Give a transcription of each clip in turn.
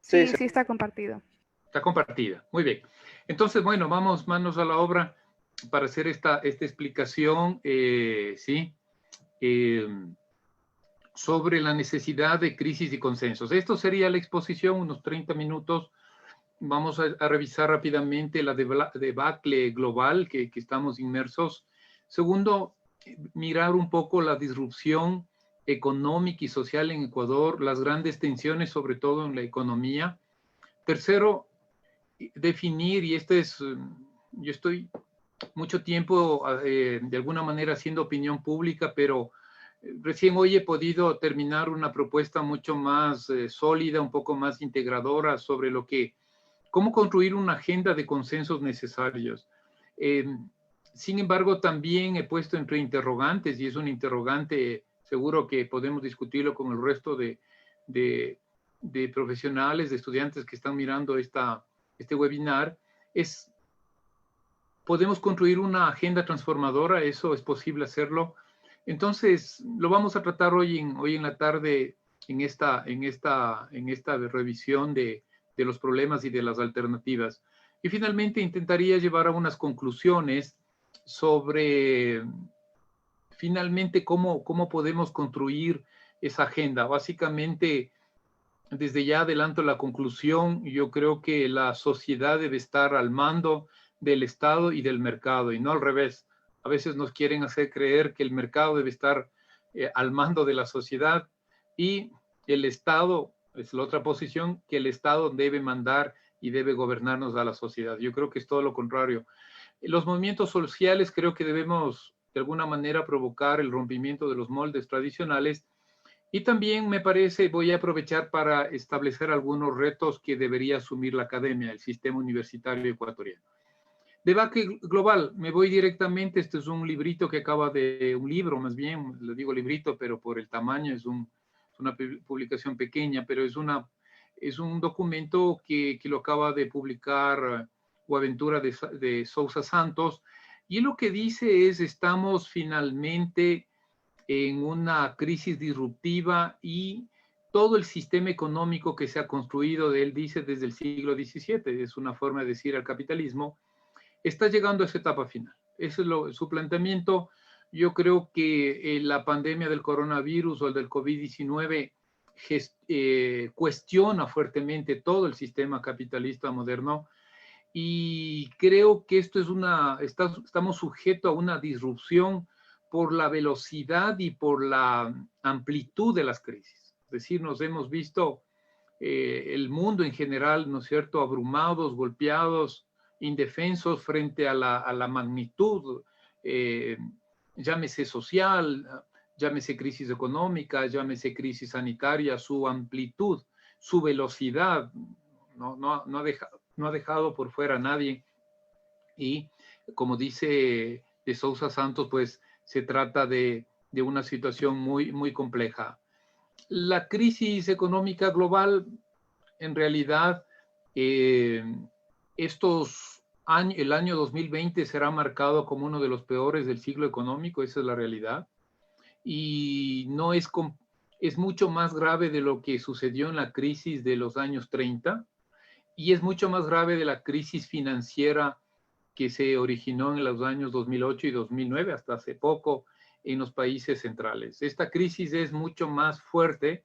Sí, sí está compartido. Está compartida, muy bien. Entonces, bueno, vamos manos a la obra para hacer esta explicación, ¿sí? Sobre la necesidad de crisis y consensos. Esto sería la exposición, unos 30 minutos. Vamos a revisar rápidamente la debacle global que estamos inmersos. Segundo, mirar un poco la disrupción económica y social en Ecuador, las grandes tensiones, sobre todo en la economía. Tercero, definir, y este es, yo estoy mucho tiempo de alguna manera haciendo opinión pública, pero recién hoy he podido terminar una propuesta mucho más sólida, un poco más integradora sobre cómo construir una agenda de consensos necesarios. Sin embargo, también he puesto entre interrogantes, y es un interrogante, seguro que podemos discutirlo con el resto de profesionales, de estudiantes que están mirando este webinar, ¿podemos construir una agenda transformadora? ¿Eso es posible hacerlo? Entonces, lo vamos a tratar hoy en la tarde en esta revisión de los problemas y de las alternativas. Y finalmente intentaría llevar a unas conclusiones sobre finalmente cómo podemos construir esa agenda. Básicamente, desde ya adelanto la conclusión, yo creo que la sociedad debe estar al mando del Estado y del mercado, y no al revés. A veces nos quieren hacer creer que el mercado debe estar al mando de la sociedad y el Estado, es la otra posición, que el Estado debe mandar y debe gobernarnos a la sociedad. Yo creo que es todo lo contrario. Los movimientos sociales creo que debemos de alguna manera provocar el rompimiento de los moldes tradicionales. Y también me parece, voy a aprovechar para establecer algunos retos que debería asumir la academia, el sistema universitario ecuatoriano. Debate global, me voy directamente, este es un librito que un libro más bien, le digo librito, pero por el tamaño es una publicación pequeña, pero es un documento que lo acaba de publicar Boaventura de Sousa Santos, y lo que dice es, estamos finalmente en una crisis disruptiva y todo el sistema económico que se ha construido, él dice, desde el siglo XVII, es una forma de decir al capitalismo, está llegando a esa etapa final. Ese es su planteamiento. Yo creo que la pandemia del coronavirus o el del COVID-19 cuestiona fuertemente todo el sistema capitalista moderno, y creo que estamos sujetos a una disrupción por la velocidad y por la amplitud de las crisis. Es decir, nos hemos visto el mundo en general, ¿no es cierto?, abrumados, golpeados, indefensos frente a la magnitud, llámese social, llámese crisis económica, llámese crisis sanitaria, su amplitud, su velocidad, no ha dejado por fuera a nadie. Y como dice de Sousa Santos, pues se trata de una situación muy, muy compleja. La crisis económica global, en realidad, el año 2020 será marcado como uno de los peores del siglo económico, esa es la realidad, y no es mucho más grave de lo que sucedió en la crisis de los años 30, y es mucho más grave de la crisis financiera que se originó en los años 2008 y 2009, hasta hace poco, en los países centrales. Esta crisis es mucho más fuerte,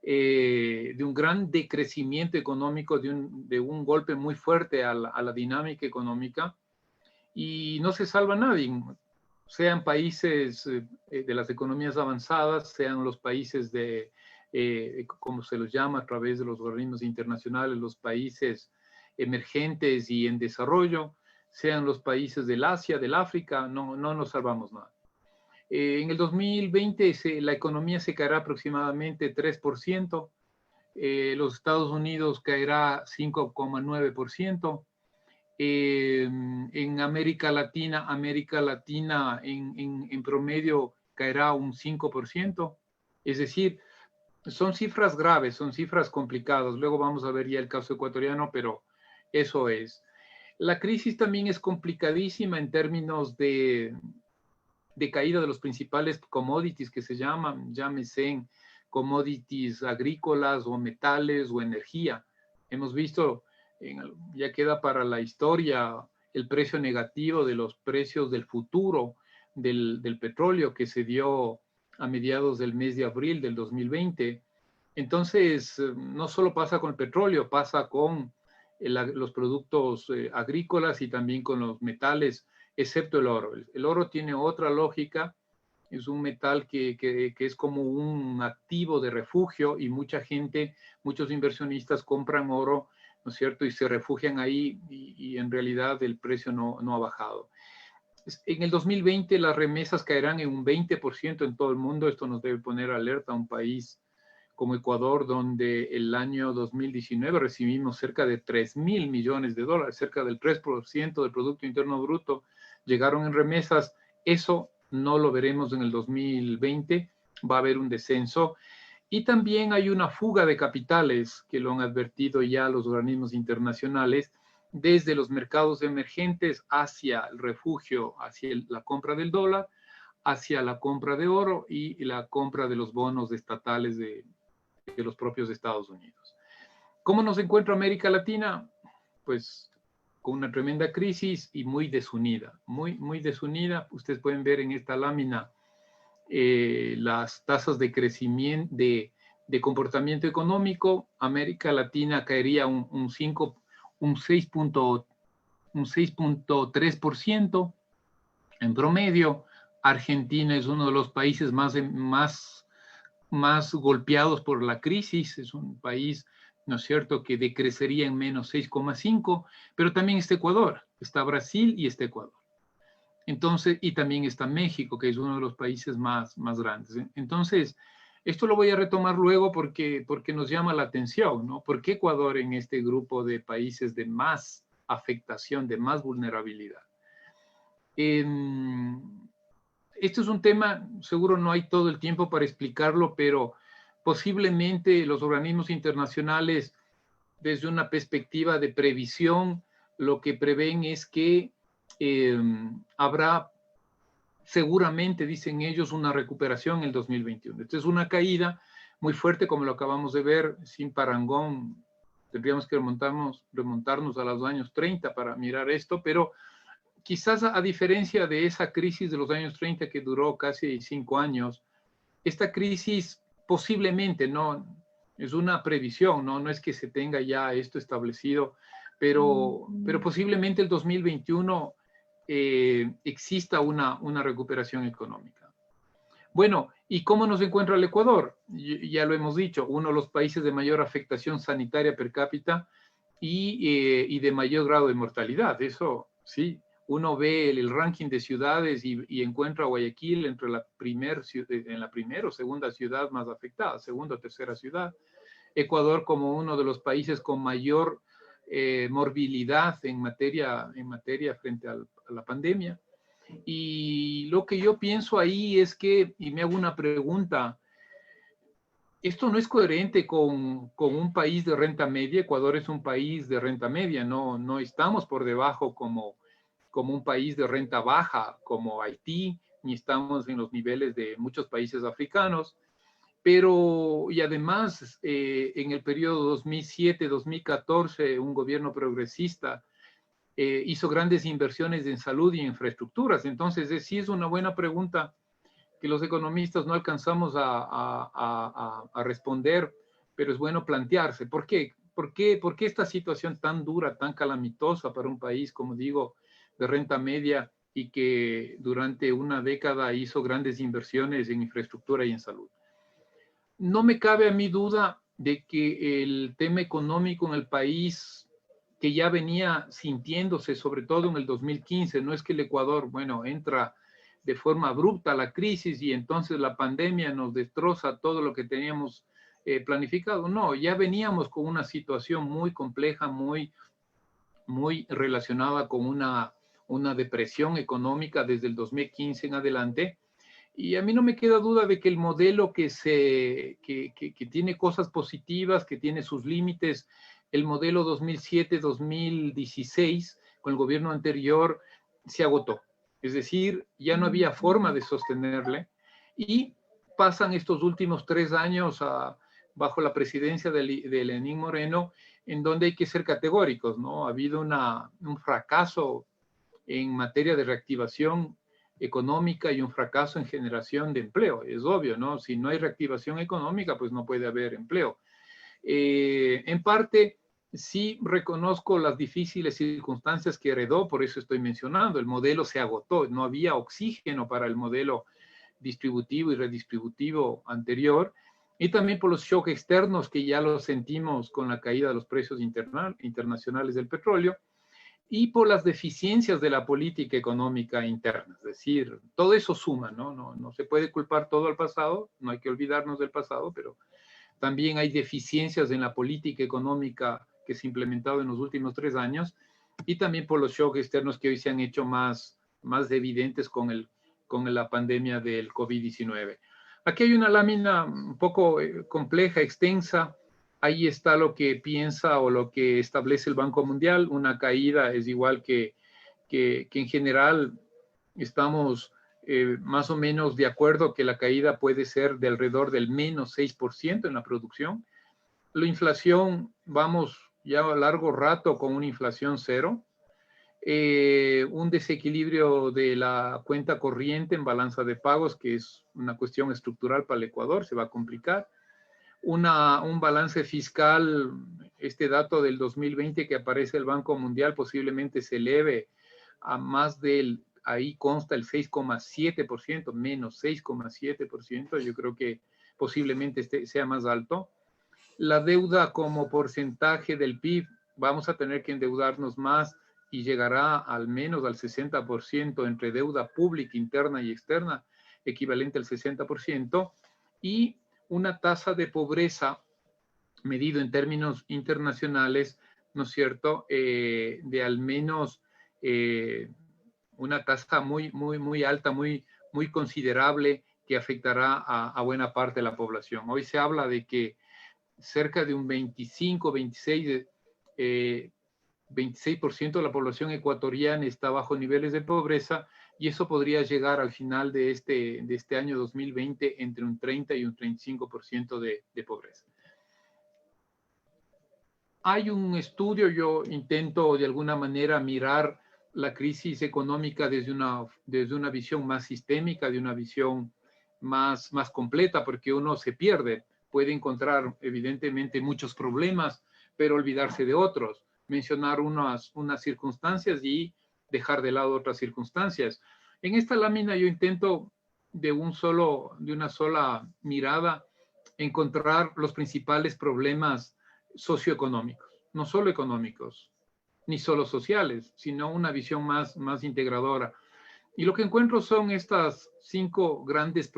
de un gran decrecimiento económico, de un golpe muy fuerte a la dinámica económica, y no se salva nadie, sean países de las economías avanzadas, sean los países como se los llama a través de los organismos internacionales, los países emergentes y en desarrollo, sean los países del Asia, del África, no nos salvamos nada. En el 2020 la economía se caerá aproximadamente 3%, los Estados Unidos caerá 5,9%, en América Latina en promedio caerá un 5%, es decir, son cifras graves, son cifras complicadas. Luego vamos a ver ya el caso ecuatoriano, pero eso es. La crisis también es complicadísima en términos de caída de los principales commodities que se llaman, llámese commodities agrícolas o metales o energía. Hemos visto, ya queda para la historia, el precio negativo de los precios del futuro del petróleo que se dio a mediados del mes de abril del 2020. Entonces, no solo pasa con el petróleo, pasa con los productos agrícolas y también con los metales, excepto el oro. El oro tiene otra lógica, es un metal que es como un activo de refugio y mucha gente, muchos inversionistas compran oro, ¿no es cierto? Y se refugian ahí y en realidad el precio no ha bajado. En el 2020 las remesas caerán en un 20% en todo el mundo. Esto nos debe poner alerta a un país como Ecuador, donde el año 2019 recibimos cerca de 3.000 millones de dólares, cerca del 3% del Producto Interno Bruto llegaron en remesas. Eso no lo veremos en el 2020, va a haber un descenso. Y también hay una fuga de capitales, que lo han advertido ya los organismos internacionales, desde los mercados emergentes hacia el refugio, hacia la compra del dólar, hacia la compra de oro y la compra de los bonos estatales de los propios Estados Unidos. ¿Cómo nos encuentra América Latina? Pues con una tremenda crisis y muy desunida, muy desunida. Ustedes pueden ver en esta lámina las tasas de crecimiento, de comportamiento económico. América Latina caería un 6.3% en promedio. Argentina es uno de los países más golpeados por la crisis, es un país, ¿no es cierto?, que decrecería en menos 6,5, pero también está Ecuador, está Brasil y está Ecuador. Entonces, y también está México, que es uno de los países más grandes. Entonces, esto lo voy a retomar luego porque nos llama la atención, ¿no? ¿Por qué Ecuador en este grupo de países de más afectación, de más vulnerabilidad? Esto es un tema, seguro no hay todo el tiempo para explicarlo, pero posiblemente los organismos internacionales, desde una perspectiva de previsión, lo que prevén es que habrá seguramente, dicen ellos, una recuperación en el 2021. Esto es una caída muy fuerte, como lo acabamos de ver, sin parangón. Tendríamos que remontarnos a los años 30 para mirar esto, pero quizás a diferencia de esa crisis de los años 30 que duró casi 5 años, esta crisis posiblemente, no es una previsión, no es que se tenga ya esto establecido, pero posiblemente el 2021 exista una recuperación económica. Bueno, ¿y cómo nos encuentra el Ecuador? Ya lo hemos dicho, uno de los países de mayor afectación sanitaria per cápita y de mayor grado de mortalidad. Eso sí, uno ve el ranking de ciudades y encuentra a Guayaquil entre en la primera o segunda ciudad más afectada, segunda o tercera ciudad. Ecuador como uno de los países con mayor morbilidad en materia frente a la pandemia. Y lo que yo pienso ahí es que, y me hago una pregunta, esto no es coherente con un país de renta media. Ecuador es un país de renta media, no estamos por debajo como un país de renta baja como Haití, ni estamos en los niveles de muchos países africanos. Pero, y además, en el periodo 2007-2014, un gobierno progresista hizo grandes inversiones en salud y infraestructuras. Entonces, sí es una buena pregunta que los economistas no alcanzamos a responder, pero es bueno plantearse. ¿Por qué? ¿Por qué esta situación tan dura, tan calamitosa para un país, como digo, de renta media y que durante una década hizo grandes inversiones en infraestructura y en salud? No me cabe a mí duda de que el tema económico en el país, que ya venía sintiéndose, sobre todo en el 2015, no es que el Ecuador, bueno, entra de forma abrupta a la crisis y entonces la pandemia nos destroza todo lo que teníamos planificado. No, ya veníamos con una situación muy compleja, muy relacionada con una depresión económica desde el 2015 en adelante. Y a mí no me queda duda de que el modelo que tiene cosas positivas, que tiene sus límites, el modelo 2007-2016, con el gobierno anterior, se agotó. Es decir, ya no había forma de sostenerle. Y pasan estos últimos 3 años bajo la presidencia de Lenín Moreno, en donde hay que ser categóricos, ¿no? Ha habido un fracaso en materia de reactivación económica y un fracaso en generación de empleo. Es obvio, ¿no? Si no hay reactivación económica, pues no puede haber empleo. En parte, sí reconozco las difíciles circunstancias que heredó, por eso estoy mencionando, el modelo se agotó, no había oxígeno para el modelo distributivo y redistributivo anterior, y también por los shocks externos que ya los sentimos con la caída de los precios internacionales del petróleo, y por las deficiencias de la política económica interna. Es decir, todo eso suma, ¿no? No se puede culpar todo al pasado, no hay que olvidarnos del pasado, pero también hay deficiencias en la política económica que se ha implementado en los últimos 3 años, y también por los shocks externos que hoy se han hecho más evidentes con la pandemia del COVID-19. Aquí hay una lámina un poco compleja, extensa. Ahí está lo que piensa o lo que establece el Banco Mundial. Una caída es igual que en general estamos más o menos de acuerdo que la caída puede ser de alrededor del menos 6% en la producción. La inflación, vamos ya a largo rato con una inflación cero. Un desequilibrio de la cuenta corriente en balanza de pagos, que es una cuestión estructural para el Ecuador, se va a complicar. Un balance fiscal, este dato del 2020 que aparece el Banco Mundial, posiblemente se eleve a más del, ahí consta el 6,7%, menos 6,7%, yo creo que posiblemente sea más alto. La deuda como porcentaje del PIB, vamos a tener que endeudarnos más y llegará al menos al 60% entre deuda pública interna y externa, equivalente al 60%, y una tasa de pobreza medido en términos internacionales, ¿no es cierto?, de al menos una tasa muy alta, muy considerable, que afectará a buena parte de la población. Hoy se habla de que cerca de un 25, 26% de la población ecuatoriana está bajo niveles de pobreza, y eso podría llegar al final de este año 2020 entre un 30 y un 35% de pobreza. Hay un estudio, yo intento de alguna manera mirar la crisis económica desde una visión más sistémica, de una visión más completa, porque uno se pierde, puede encontrar evidentemente muchos problemas, pero olvidarse de otros, mencionar unas circunstancias y dejar de lado otras circunstancias. En esta lámina yo intento de una sola mirada encontrar los principales problemas socioeconómicos, no solo económicos, ni solo sociales, sino una visión más integradora. Y lo que encuentro son estos 5 grandes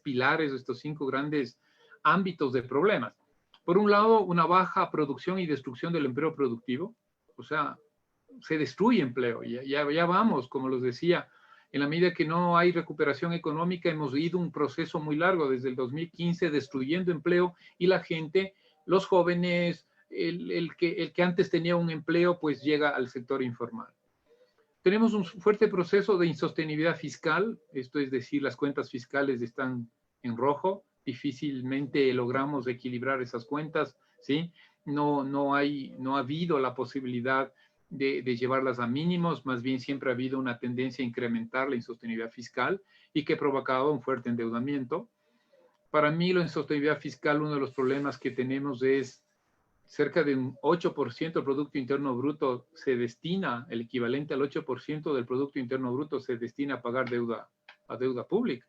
pilares, estos 5 grandes ámbitos de problemas. Por un lado, una baja producción y destrucción del empleo productivo, o sea, se destruye empleo, ya vamos, como les decía, en la medida que no hay recuperación económica, hemos ido un proceso muy largo desde el 2015 destruyendo empleo, y la gente, los jóvenes, el que antes tenía un empleo, pues llega al sector informal. Tenemos un fuerte proceso de insostenibilidad fiscal, esto es decir, las cuentas fiscales están en rojo, difícilmente logramos equilibrar esas cuentas, ¿sí? No ha habido la posibilidad de llevarlas a mínimos, más bien siempre ha habido una tendencia a incrementar la insostenibilidad fiscal, y que ha provocado un fuerte endeudamiento. Para mí, la insostenibilidad fiscal, uno de los problemas que tenemos es cerca de un 8% del Producto Interno Bruto se destina, el equivalente al 8% del Producto Interno Bruto se destina a pagar deuda pública.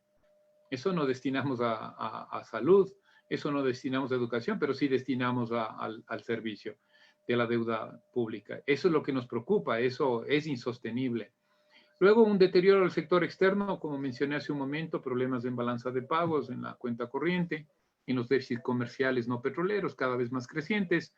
Eso no destinamos a salud, eso no destinamos a educación, pero sí destinamos al servicio de la deuda pública. Eso es lo que nos preocupa, eso es insostenible. Luego, un deterioro del sector externo, como mencioné hace un momento, problemas en balanza de pagos, en la cuenta corriente, en los déficits comerciales no petroleros cada vez más crecientes.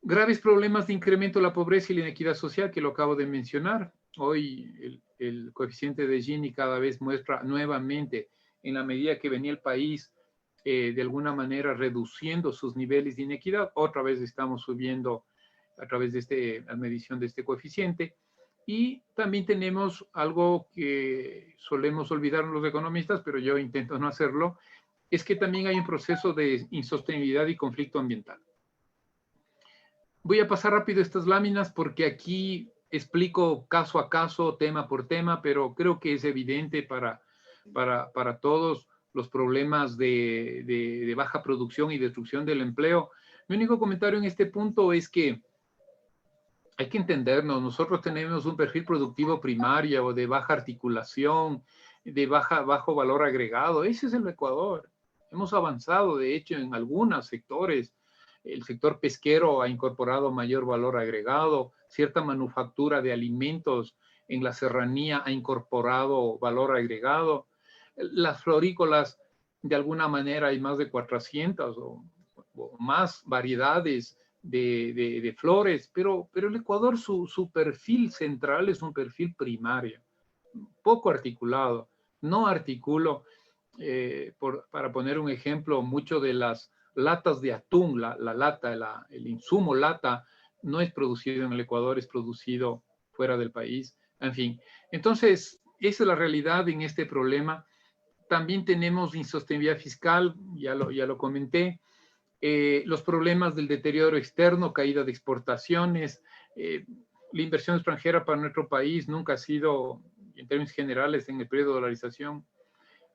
Graves problemas de incremento de la pobreza y la inequidad social, que lo acabo de mencionar. Hoy el coeficiente de Gini cada vez muestra nuevamente, en la medida que venía el país de alguna manera reduciendo sus niveles de inequidad, otra vez estamos subiendo a través de la medición de este coeficiente. Y también tenemos algo que solemos olvidar los economistas, pero yo intento no hacerlo, es que también hay un proceso de insostenibilidad y conflicto ambiental. Voy a pasar rápido estas láminas porque aquí explico caso a caso, tema por tema, pero creo que es evidente para todos los problemas de baja producción y destrucción del empleo. Mi único comentario en este punto es que hay que entendernos, nosotros tenemos un perfil productivo primario de baja articulación, de bajo valor agregado. Ese es el Ecuador. Hemos avanzado, de hecho, en algunos sectores. El sector pesquero ha incorporado mayor valor agregado, cierta manufactura de alimentos en la serranía ha incorporado valor agregado. Las florícolas, de alguna manera, hay más de 400 o más variedades de flores, pero el Ecuador, su perfil central es un perfil primario, poco articulado. No articulo, para poner un ejemplo, mucho de las latas de atún, la lata, el insumo lata, no es producido en el Ecuador, es producido fuera del país. En fin, entonces, esa es la realidad en este problema. También tenemos insostenibilidad fiscal, ya lo comenté. Los problemas del deterioro externo, caída de exportaciones, la inversión extranjera para nuestro país nunca ha sido, en términos generales, en el periodo de dolarización,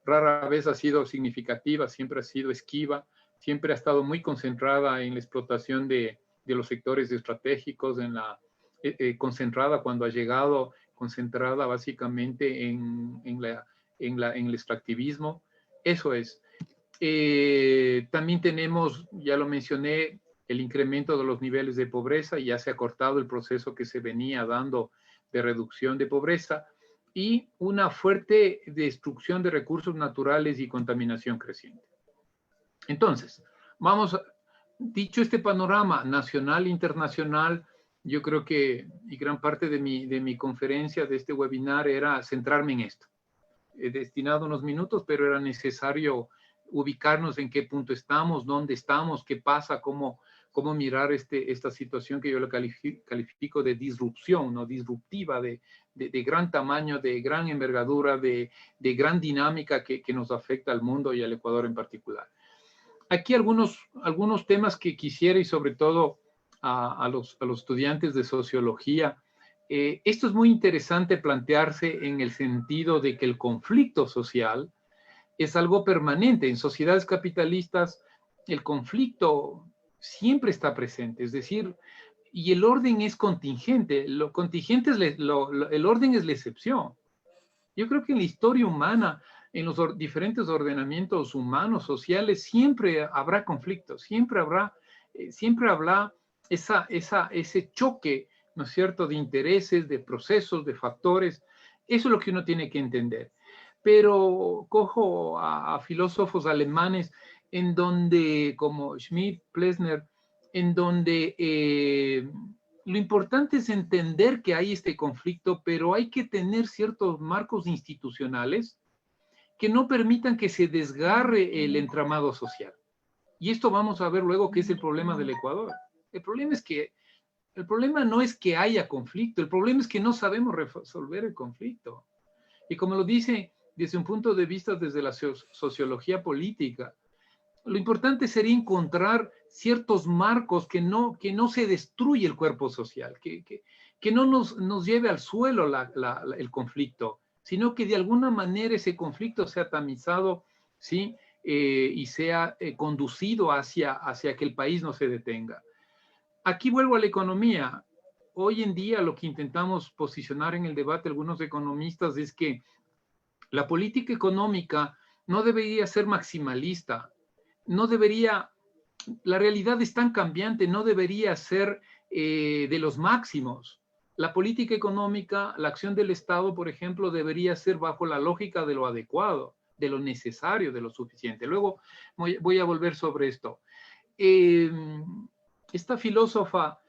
rara vez ha sido significativa, siempre ha sido esquiva, siempre ha estado muy concentrada en la explotación de los sectores estratégicos, concentrada cuando ha llegado, concentrada básicamente en el extractivismo. Eso es. También tenemos, ya lo mencioné, el incremento de los niveles de pobreza, ya se ha cortado el proceso que se venía dando de reducción de pobreza y una fuerte destrucción de recursos naturales y contaminación creciente. Entonces, dicho este panorama nacional e internacional, yo creo que, y gran parte de mi conferencia, de este webinar, era centrarme en esto. He destinado unos minutos, pero era necesario ubicarnos en qué punto estamos, dónde estamos, qué pasa, cómo mirar esta situación que yo lo califico de disrupción, ¿no? Disruptiva, de gran tamaño, de gran envergadura, de gran dinámica que nos afecta al mundo y al Ecuador en particular. Aquí algunos temas que quisiera, y sobre todo a los estudiantes de sociología. Esto es muy interesante plantearse en el sentido de que el conflicto social es algo permanente. En sociedades capitalistas, el conflicto siempre está presente, es decir, y el orden es contingente. Lo contingente el orden es la excepción. Yo creo que en la historia humana, en los diferentes ordenamientos humanos, sociales, siempre habrá conflictos, siempre habrá ese choque, ¿no es cierto?, de intereses, de procesos, de factores. Eso es lo que uno tiene que entender. Pero cojo a filósofos alemanes en donde, como Schmidt, Plessner, en donde lo importante es entender que hay este conflicto, pero hay que tener ciertos marcos institucionales que no permitan que se desgarre el entramado social. Y esto vamos a ver luego que es el problema del Ecuador. El problema no es que haya conflicto, el problema es que no sabemos resolver el conflicto. Y como lo dice desde un punto de vista desde la sociología política, lo importante sería encontrar ciertos marcos que no se destruye el cuerpo social, que no nos lleve al suelo el conflicto, sino que de alguna manera ese conflicto sea tamizado, ¿sí? Y sea conducido hacia que el país no se detenga. Aquí vuelvo a la economía. Hoy en día lo que intentamos posicionar en el debate algunos economistas es que la política económica no debería ser maximalista, la realidad es tan cambiante, no debería ser de los máximos. La política económica, la acción del Estado, por ejemplo, debería ser bajo la lógica de lo adecuado, de lo necesario, de lo suficiente. Luego voy a volver sobre esto. Esta filósofa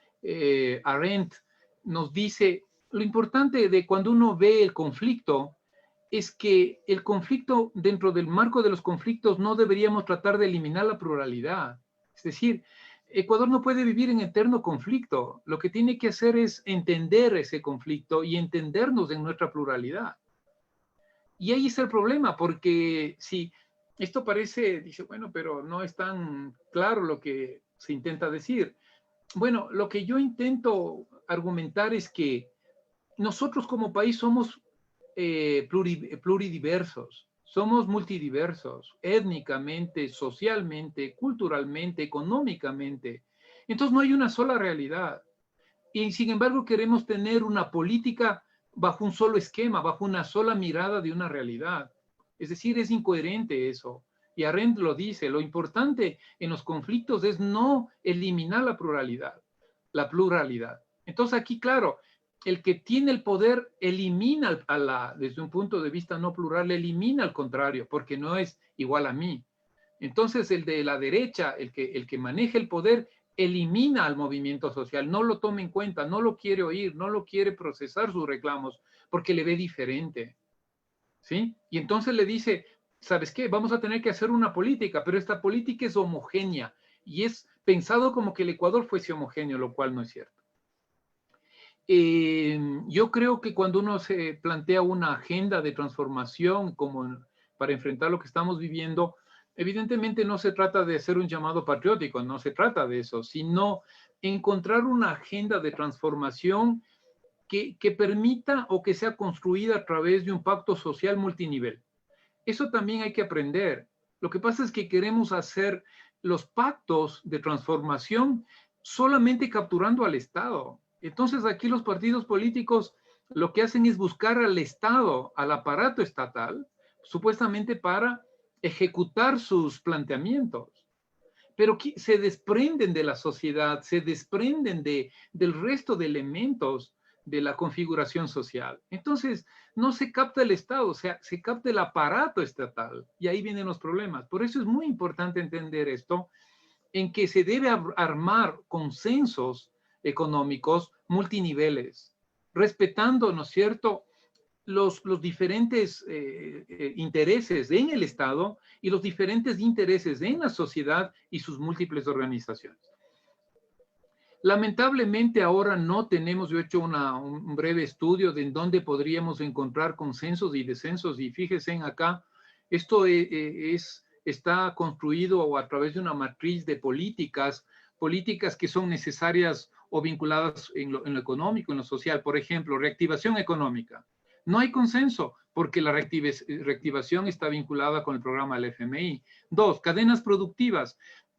Arendt nos dice, lo importante de cuando uno ve el conflicto es que el conflicto, dentro del marco de los conflictos, no deberíamos tratar de eliminar la pluralidad. Es decir, Ecuador no puede vivir en eterno conflicto. Lo que tiene que hacer es entender ese conflicto y entendernos en nuestra pluralidad. Y ahí está el problema, porque si esto dice, bueno, pero no es tan claro lo que se intenta decir. Bueno, lo que yo intento argumentar es que nosotros como país somos pluridiversos, somos multidiversos, étnicamente, socialmente, culturalmente, económicamente. Entonces no hay una sola realidad. Y sin embargo queremos tener una política bajo un solo esquema, bajo una sola mirada de una realidad. Es decir, es incoherente eso. Y Arendt lo dice, lo importante en los conflictos es no eliminar la pluralidad, la pluralidad. Entonces aquí, claro, el que tiene el poder elimina desde un punto de vista no plural, elimina al contrario, porque no es igual a mí. Entonces el de la derecha, el que maneja el poder, elimina al movimiento social, no lo toma en cuenta, no lo quiere oír, no lo quiere procesar sus reclamos, porque le ve diferente, ¿sí? Y entonces le dice, ¿sabes qué? Vamos a tener que hacer una política, pero esta política es homogénea y es pensado como que el Ecuador fuese homogéneo, lo cual no es cierto. Yo creo que cuando uno se plantea una agenda de transformación para enfrentar lo que estamos viviendo, evidentemente no se trata de hacer un llamado patriótico, no se trata de eso, sino encontrar una agenda de transformación que permita o que sea construida a través de un pacto social multinivel. Eso también hay que aprender. Lo que pasa es que queremos hacer los pactos de transformación solamente capturando al Estado. Entonces aquí los partidos políticos lo que hacen es buscar al Estado, al aparato estatal, supuestamente para ejecutar sus planteamientos. Pero se desprenden de la sociedad, se desprenden del resto de elementos de la configuración social. Entonces, no se capta el Estado, o sea, se capta el aparato estatal y ahí vienen los problemas. Por eso es muy importante entender esto, en que se debe armar consensos económicos multiniveles, respetando, ¿no es cierto?, los diferentes intereses en el Estado y los diferentes intereses en la sociedad y sus múltiples organizaciones. Lamentablemente ahora no tenemos, yo he hecho un breve estudio de en dónde podríamos encontrar consensos y descensos y fíjense en acá, esto está construido a través de una matriz de políticas que son necesarias o vinculadas en lo económico, en lo social. Por ejemplo, reactivación económica. No hay consenso porque la reactivación está vinculada con el programa del FMI. Dos, cadenas productivas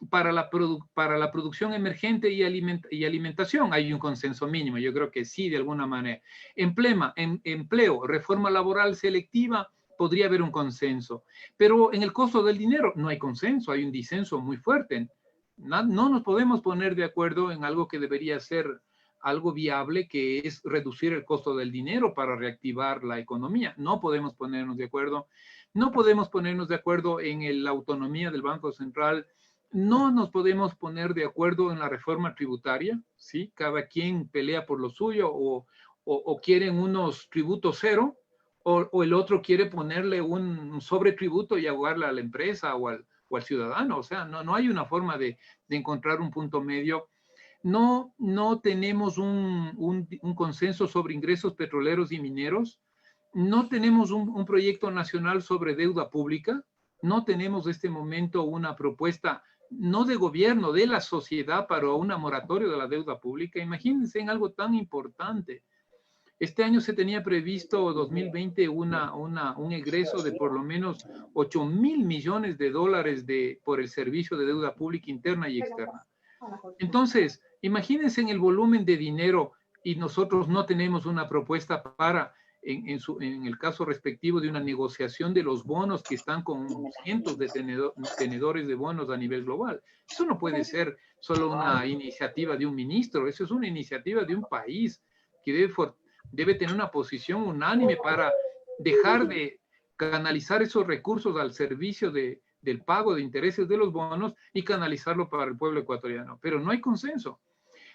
para la producción emergente y alimentación hay un consenso mínimo, yo creo que sí, de alguna manera. Empleo, reforma laboral selectiva, podría haber un consenso, pero en el costo del dinero no hay consenso, hay un disenso muy fuerte. No nos podemos poner de acuerdo en algo que debería ser algo viable, que es reducir el costo del dinero para reactivar la economía. No podemos ponernos de acuerdo. No podemos ponernos de acuerdo en la autonomía del Banco Central. No nos podemos poner de acuerdo en la reforma tributaria, ¿sí? Cada quien pelea por lo suyo o quieren unos tributos cero o el otro quiere ponerle un sobretributo y ahogarle a la empresa o al ciudadano. O sea, no hay una forma de encontrar un punto medio. No tenemos un consenso sobre ingresos petroleros y mineros. No tenemos un proyecto nacional sobre deuda pública. No tenemos en este momento una propuesta, no de gobierno, de la sociedad para una moratoria de la deuda pública. Imagínense en algo tan importante. Este año se tenía previsto, 2020, un egreso de por lo menos 8.000 millones de dólares por el servicio de deuda pública interna y externa. Entonces, imagínense en el volumen de dinero y nosotros no tenemos una propuesta para, en el caso respectivo de una negociación de los bonos que están con cientos de tenedores de bonos a nivel global. Eso no puede ser solo una iniciativa de un ministro, eso es una iniciativa de un país que debe tener una posición unánime para dejar de canalizar esos recursos al servicio del pago de intereses de los bonos y canalizarlo para el pueblo ecuatoriano. Pero no hay consenso.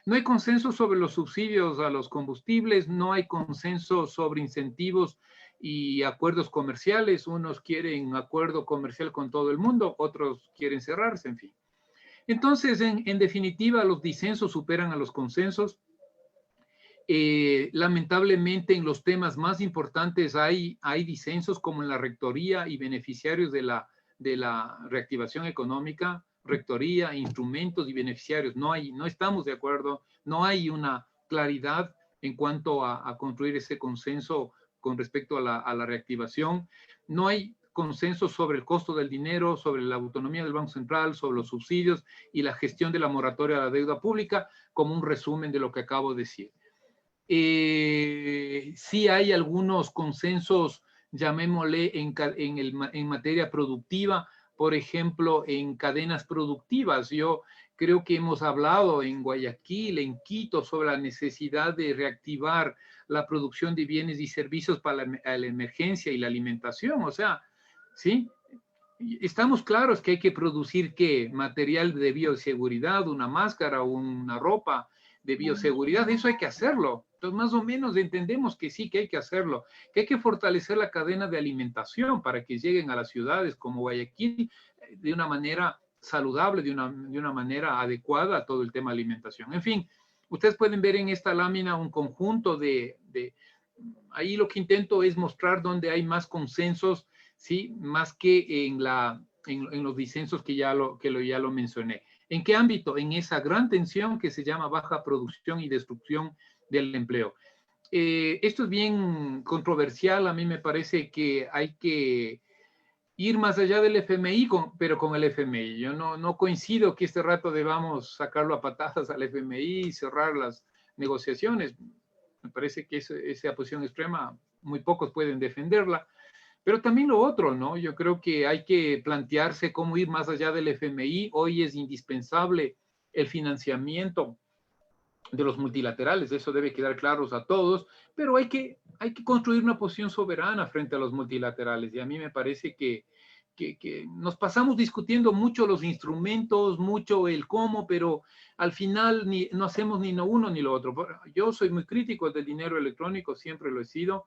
No hay consenso sobre los subsidios a los combustibles, no hay consenso sobre incentivos y acuerdos comerciales. Unos quieren acuerdo comercial con todo el mundo, otros quieren cerrarse, en fin. Entonces, en definitiva, los disensos superan a los consensos. Lamentablemente en los temas más importantes hay disensos como en la rectoría y beneficiarios de la reactivación económica. rectoría, instrumentos y beneficiarios. No estamos de acuerdo, no hay una claridad en cuanto a construir ese consenso con respecto a la reactivación. No hay consenso sobre el costo del dinero, sobre la autonomía del Banco Central, sobre los subsidios y la gestión de la moratoria de la deuda pública, como un resumen de lo que acabo de decir. Sí hay algunos consensos, llamémosle, en materia productiva, por ejemplo, en cadenas productivas. Yo creo que hemos hablado en Guayaquil, en Quito, sobre la necesidad de reactivar la producción de bienes y servicios para la emergencia y la alimentación. O sea, ¿sí? Estamos claros que hay que producir, ¿qué? Material de bioseguridad, una máscara, una ropa de bioseguridad, eso hay que hacerlo. Entonces, más o menos entendemos que sí, que hay que hacerlo, que hay que fortalecer la cadena de alimentación para que lleguen a las ciudades como Guayaquil de una manera saludable, de una manera adecuada a todo el tema de alimentación. En fin, ustedes pueden ver en esta lámina un conjunto ahí lo que intento es mostrar dónde hay más consensos, ¿sí? Más que en los disensos que ya lo mencioné. ¿En qué ámbito? En esa gran tensión que se llama baja producción y destrucción del empleo. Esto es bien controversial. A mí me parece que hay que ir más allá del FMI, pero con el FMI. Yo no coincido que este rato debamos sacarlo a patadas al FMI y cerrar las negociaciones. Me parece que esa posición extrema, muy pocos pueden defenderla. Pero también lo otro, ¿no? Yo creo que hay que plantearse cómo ir más allá del FMI. Hoy es indispensable el financiamiento de los multilaterales, eso debe quedar claro a todos, pero hay que construir una posición soberana frente a los multilaterales. Y a mí me parece que nos pasamos discutiendo mucho los instrumentos, mucho el cómo, pero al final no hacemos ni lo uno ni lo otro. Yo soy muy crítico del dinero electrónico, siempre lo he sido.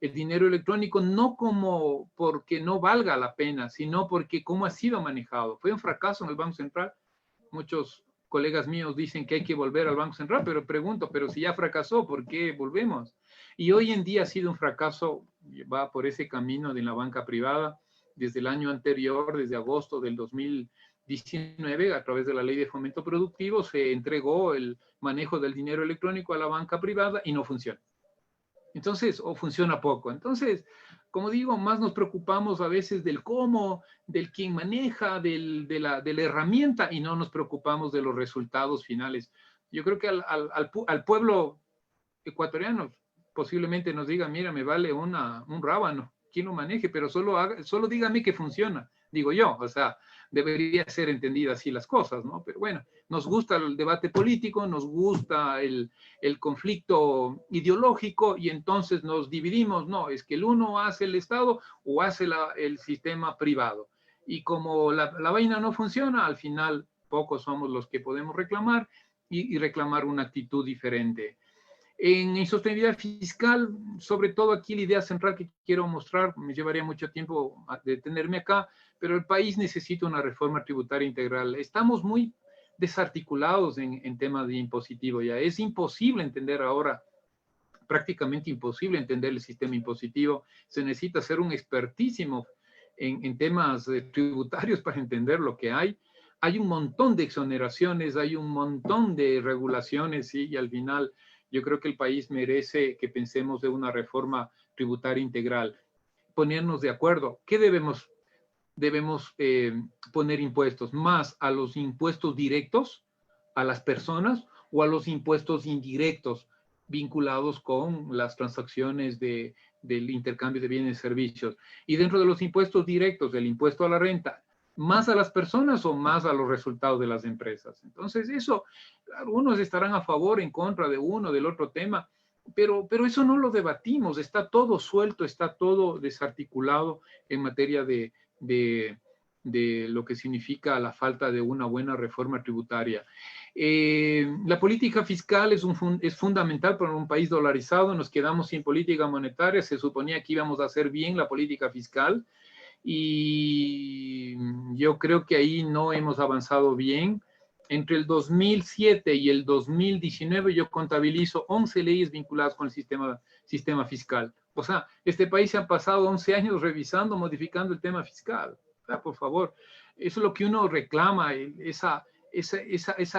El dinero electrónico no como porque no valga la pena, sino porque cómo ha sido manejado. Fue un fracaso en el Banco Central. Muchos colegas míos dicen que hay que volver al Banco Central, pero pregunto, pero si ya fracasó, ¿por qué volvemos? Y hoy en día ha sido un fracaso, va por ese camino de la banca privada. Desde el año anterior, desde agosto del 2019, a través de la Ley de Fomento Productivo, se entregó el manejo del dinero electrónico a la banca privada y no funciona. Entonces, o funciona poco. Entonces, como digo, más nos preocupamos a veces del cómo, del quién maneja, de la herramienta, y no nos preocupamos de los resultados finales. Yo creo que al pueblo ecuatoriano posiblemente nos diga, mira, me vale un rábano, quien lo maneje, pero solo dígame que funciona, digo yo. O sea, debería ser entendida así las cosas, ¿no? Pero bueno, nos gusta el debate político, nos gusta el conflicto ideológico, y entonces nos dividimos. No, es que el uno hace el Estado o hace el sistema privado. Y como la vaina no funciona, al final pocos somos los que podemos reclamar y reclamar una actitud diferente. En insostenibilidad fiscal, sobre todo aquí la idea central que quiero mostrar, me llevaría mucho tiempo detenerme acá, pero el país necesita una reforma tributaria integral. Estamos muy desarticulados en temas de impositivo ya. Es imposible entender ahora, prácticamente imposible entender el sistema impositivo. Se necesita ser un expertísimo en temas tributarios para entender lo que hay. Hay un montón de exoneraciones, hay un montón de regulaciones, ¿sí? Y al final yo creo que el país merece que pensemos de una reforma tributaria integral. Ponernos de acuerdo. ¿Qué debemos poner impuestos? ¿Más a los impuestos directos a las personas o a los impuestos indirectos vinculados con las transacciones del intercambio de bienes y servicios? Y dentro de los impuestos directos, el impuesto a la renta, ¿más a las personas o más a los resultados de las empresas? Entonces, eso, claro, unos estarán a favor, en contra de uno, del otro tema, pero eso no lo debatimos. Está todo suelto, está todo desarticulado en materia de lo que significa la falta de una buena reforma tributaria. La política fiscal es fundamental para un país dolarizado. Nos quedamos sin política monetaria. Se suponía que íbamos a hacer bien la política fiscal, y yo creo que ahí no hemos avanzado bien. Entre el 2007 y el 2019 yo contabilizo 11 leyes vinculadas con el sistema fiscal. O sea, este país se han pasado 11 años revisando, modificando el tema fiscal. O sea, por favor, eso es lo que uno reclama, esa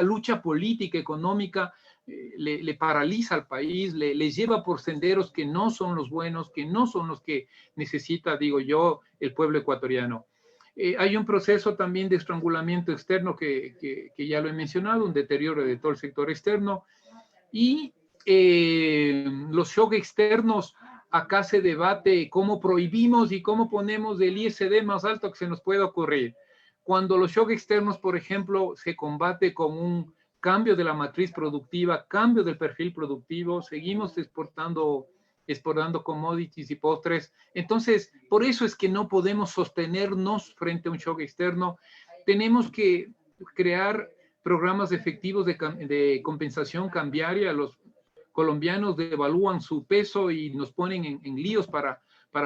lucha política, económica, le paraliza al país, le lleva por senderos que no son los buenos, que no son los que necesita, digo yo, el pueblo ecuatoriano. Hay un proceso también de estrangulamiento externo que ya lo he mencionado, un deterioro de todo el sector externo, y los shocks externos. Acá se debate cómo prohibimos y cómo ponemos el ISD más alto que se nos pueda ocurrir. Cuando los shocks externos, por ejemplo, se combate con un cambio de la matriz productiva, cambio del perfil productivo, seguimos exportando commodities y postres. Entonces, por eso es que no podemos sostenernos frente a un shock externo. Tenemos que crear programas efectivos de compensación cambiaria. Los colombianos devalúan su peso y nos ponen en líos para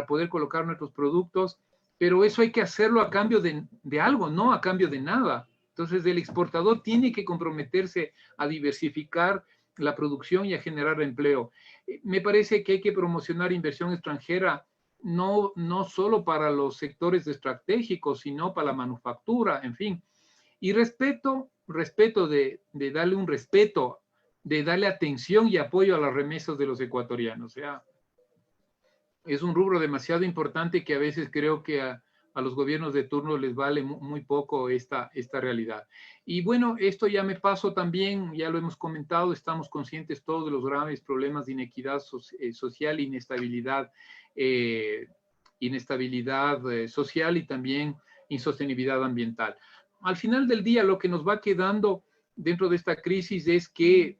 poder colocar nuestros productos, pero eso hay que hacerlo a cambio de algo, no a cambio de nada. Entonces, el exportador tiene que comprometerse a diversificar la producción y a generar empleo. Me parece que hay que promocionar inversión extranjera, no solo para los sectores estratégicos, sino para la manufactura, en fin. Y respeto de darle un respeto, de darle atención y apoyo a las remesas de los ecuatorianos. O sea, es un rubro demasiado importante que a veces creo que a los gobiernos de turno les vale muy poco esta realidad. Y bueno, esto ya me paso también, ya lo hemos comentado, estamos conscientes todos de los graves problemas de inequidad social, inestabilidad social y también insostenibilidad ambiental. Al final del día, lo que nos va quedando dentro de esta crisis es que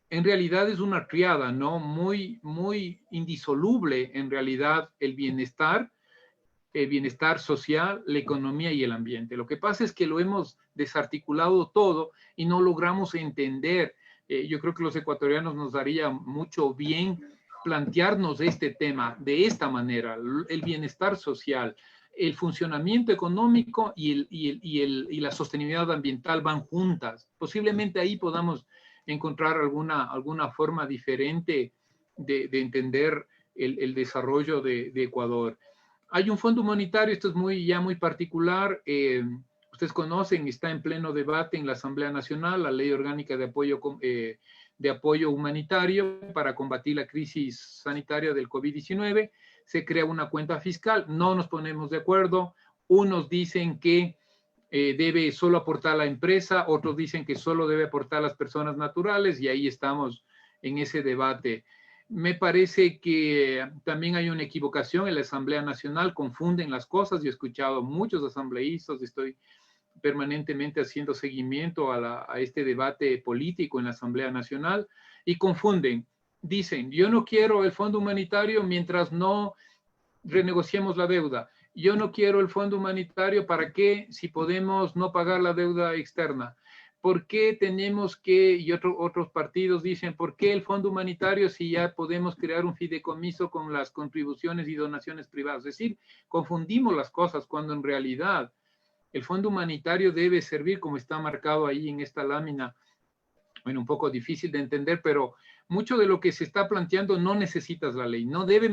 en realidad es una triada, ¿no? Muy indisoluble en realidad el bienestar social, la economía y el ambiente. Lo que pasa es que lo hemos desarticulado todo y no logramos entender. Yo creo que los ecuatorianos nos daría mucho bien plantearnos este tema de esta manera, el bienestar social, el funcionamiento económico y la sostenibilidad ambiental van juntas. Posiblemente ahí podamos encontrar alguna forma diferente de entender el desarrollo de Ecuador. Hay un fondo humanitario, esto es muy particular. Ustedes conocen, está en pleno debate en la Asamblea Nacional, la Ley Orgánica de Apoyo Humanitario para combatir la crisis sanitaria del COVID-19. Se crea una cuenta fiscal, no nos ponemos de acuerdo. Unos dicen que debe solo aportar la empresa, otros dicen que solo debe aportar las personas naturales y ahí estamos en ese debate. Me parece que también hay una equivocación en la Asamblea Nacional, confunden las cosas. Yo he escuchado a muchos asambleístas, estoy permanentemente haciendo seguimiento a este debate político en la Asamblea Nacional y confunden. Dicen, yo no quiero el fondo humanitario mientras no renegociemos la deuda. Yo no quiero el fondo humanitario, ¿para qué? Si podemos no pagar la deuda externa. ¿Por qué tenemos que, y otros partidos dicen, ¿por qué el fondo humanitario si ya podemos crear un fideicomiso con las contribuciones y donaciones privadas? Es decir, confundimos las cosas cuando en realidad el fondo humanitario debe servir como está marcado ahí en esta lámina. Bueno, un poco difícil de entender, pero mucho de lo que se está planteando no necesitas la ley, no debe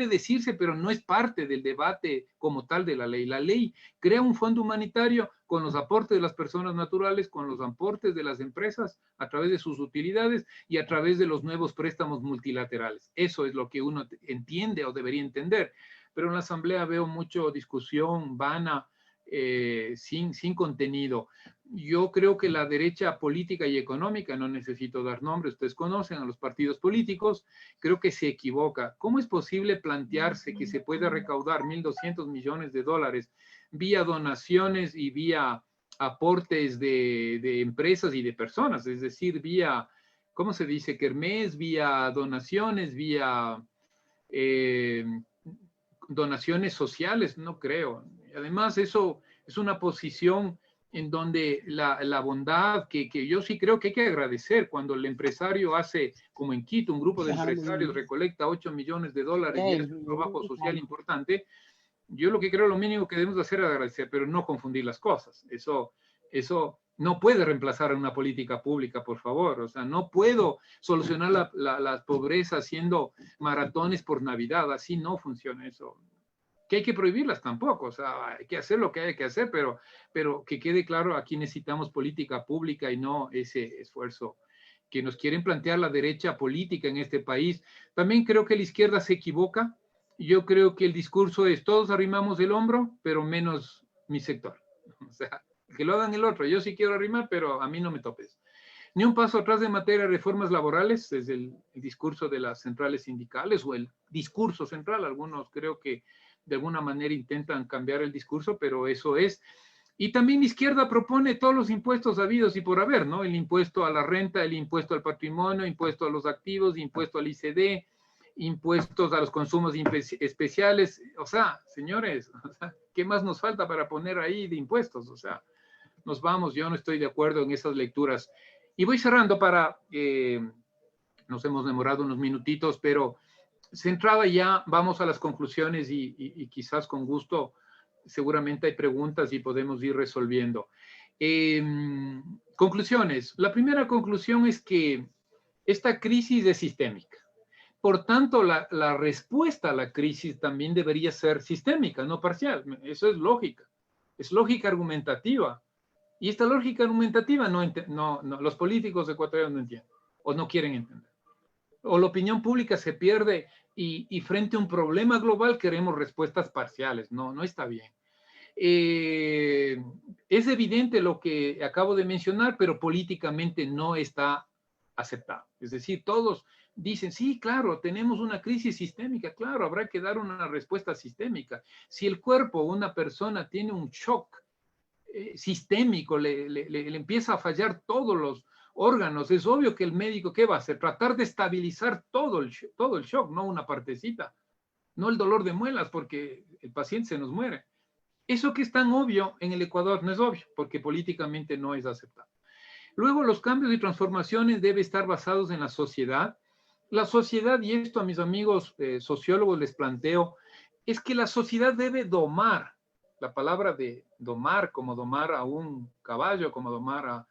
decirse, pero no es parte del debate como tal de la ley. La ley crea un fondo humanitario con los aportes de las personas naturales, con los aportes de las empresas a través de sus utilidades y a través de los nuevos préstamos multilaterales. Eso es lo que uno entiende o debería entender, pero en la Asamblea veo mucha discusión vana, sin contenido. Yo creo que la derecha política y económica, no necesito dar nombres, ustedes conocen a los partidos políticos, creo que se equivoca. ¿Cómo es posible plantearse que se pueda recaudar 1.200 millones de dólares vía donaciones y vía aportes de empresas y de personas? Es decir, vía, ¿cómo se dice? Kermés, vía donaciones, vía donaciones sociales, no creo. Además, eso es una posición en donde la bondad, que yo sí creo que hay que agradecer cuando el empresario hace, como en Quito, un grupo de empresarios recolecta 8 millones de dólares y hace un trabajo social importante, yo lo que creo lo mínimo que debemos hacer es agradecer, pero no confundir las cosas. Eso no puede reemplazar a una política pública, por favor. O sea, no puedo solucionar la pobreza haciendo maratones por Navidad. Así no funciona eso. que hay que prohibirlas tampoco, o sea, hay que hacer lo que hay que hacer, pero que quede claro, aquí necesitamos política pública y no ese esfuerzo que nos quieren plantear la derecha política en este país. También creo que la izquierda se equivoca. Yo creo que el discurso es todos arrimamos el hombro, pero menos mi sector. O sea, que lo hagan el otro. Yo sí quiero arrimar, pero a mí no me topes. Ni un paso atrás en materia de reformas laborales, desde el discurso de las centrales sindicales o el discurso central. Algunos creo que de alguna manera intentan cambiar el discurso, pero eso es. Y también la izquierda propone todos los impuestos habidos y por haber, ¿no? El impuesto a la renta, el impuesto al patrimonio, impuesto a los activos, impuesto al ICD, impuestos a los consumos especiales. O sea, señores, o sea, ¿qué más nos falta para poner ahí de impuestos? O sea, nos vamos, yo no estoy de acuerdo en esas lecturas. Y voy cerrando para, nos hemos demorado unos minutitos, pero centrada ya, vamos a las conclusiones y quizás con gusto, seguramente hay preguntas y podemos ir resolviendo. Conclusiones. La primera conclusión es que esta crisis es sistémica. Por tanto, la respuesta a la crisis también debería ser sistémica, no parcial. Eso es lógica argumentativa. Y esta lógica argumentativa los políticos ecuatorianos no entienden o no quieren entender. O la opinión pública se pierde y frente a un problema global queremos respuestas parciales. No está bien. Es evidente lo que acabo de mencionar, pero políticamente no está aceptado. Es decir, todos dicen, sí, claro, tenemos una crisis sistémica, claro, habrá que dar una respuesta sistémica. Si el cuerpo, una persona tiene un shock sistémico, le empieza a fallar todos los órganos, es obvio que el médico, ¿qué va a hacer? Tratar de estabilizar todo el shock, no una partecita, no el dolor de muelas, porque el paciente se nos muere. Eso que es tan obvio en el Ecuador no es obvio, porque políticamente no es aceptado. Luego, los cambios y transformaciones deben estar basados en la sociedad. La sociedad, y esto a mis amigos sociólogos les planteo, es que la sociedad debe domar. La palabra de domar, como domar a un caballo, como domar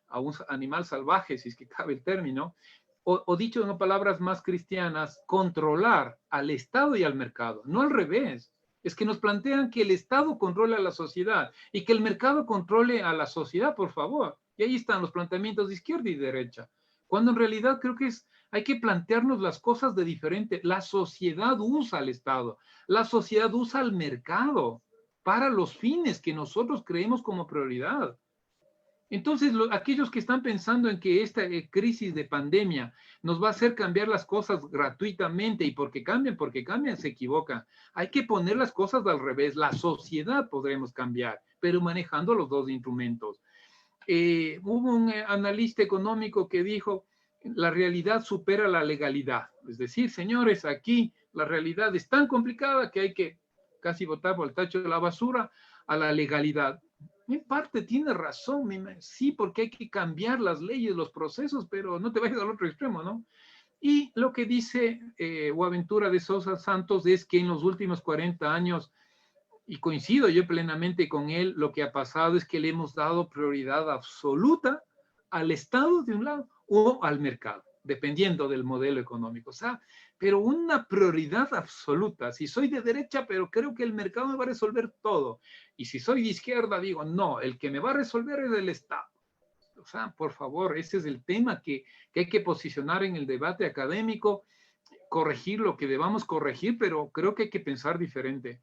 a un animal salvaje, si es que cabe el término, o dicho en palabras más cristianas, controlar al Estado y al mercado, no al revés. Es que nos plantean que el Estado controla a la sociedad y que el mercado controle a la sociedad, por favor. Y ahí están los planteamientos de izquierda y derecha. Cuando en realidad creo que hay que plantearnos las cosas de diferente. La sociedad usa al Estado, la sociedad usa al mercado para los fines que nosotros creemos como prioridad. Entonces, aquellos que están pensando en que esta crisis de pandemia nos va a hacer cambiar las cosas gratuitamente y porque cambian, se equivocan. Hay que poner las cosas al revés. La sociedad podremos cambiar, pero manejando los dos instrumentos. Hubo un analista económico que dijo, la realidad supera la legalidad. Es decir, señores, aquí la realidad es tan complicada que hay que casi botar por el tacho de la basura a la legalidad. En parte tiene razón, sí, porque hay que cambiar las leyes, los procesos, pero no te vayas al otro extremo, ¿no? Y lo que dice Boaventura de Sousa Santos es que en los últimos 40 años, y coincido yo plenamente con él, lo que ha pasado es que le hemos dado prioridad absoluta al Estado de un lado o al mercado, dependiendo del modelo económico. O sea, pero una prioridad absoluta. Si soy de derecha, pero creo que el mercado me va a resolver todo. Y si soy de izquierda, digo, no, el que me va a resolver es el Estado. O sea, por favor, ese es el tema que hay que posicionar en el debate académico, corregir lo que debamos corregir, pero creo que hay que pensar diferente.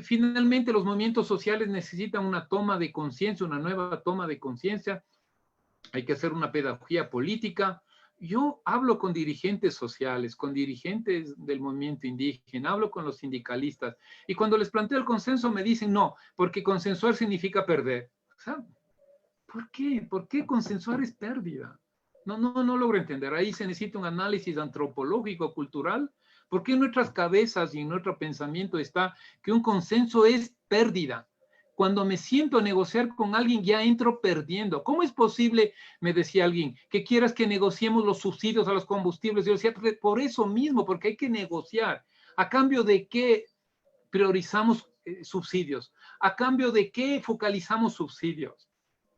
Finalmente, los movimientos sociales necesitan una toma de conciencia, una nueva toma de conciencia. Hay que hacer una pedagogía política. Yo hablo con dirigentes sociales, con dirigentes del movimiento indígena, hablo con los sindicalistas, y cuando les planteo el consenso me dicen no, porque consensuar significa perder. O sea, ¿por qué? ¿Por qué consensuar es pérdida? No logro entender. Ahí se necesita un análisis antropológico, cultural. ¿Por qué en nuestras cabezas y en nuestro pensamiento está que un consenso es pérdida? Cuando me siento a negociar con alguien ya entro perdiendo. ¿Cómo es posible, me decía alguien, que quieras que negociemos los subsidios a los combustibles? Yo decía, por eso mismo, porque hay que negociar. ¿A cambio de qué priorizamos subsidios? ¿A cambio de qué focalizamos subsidios?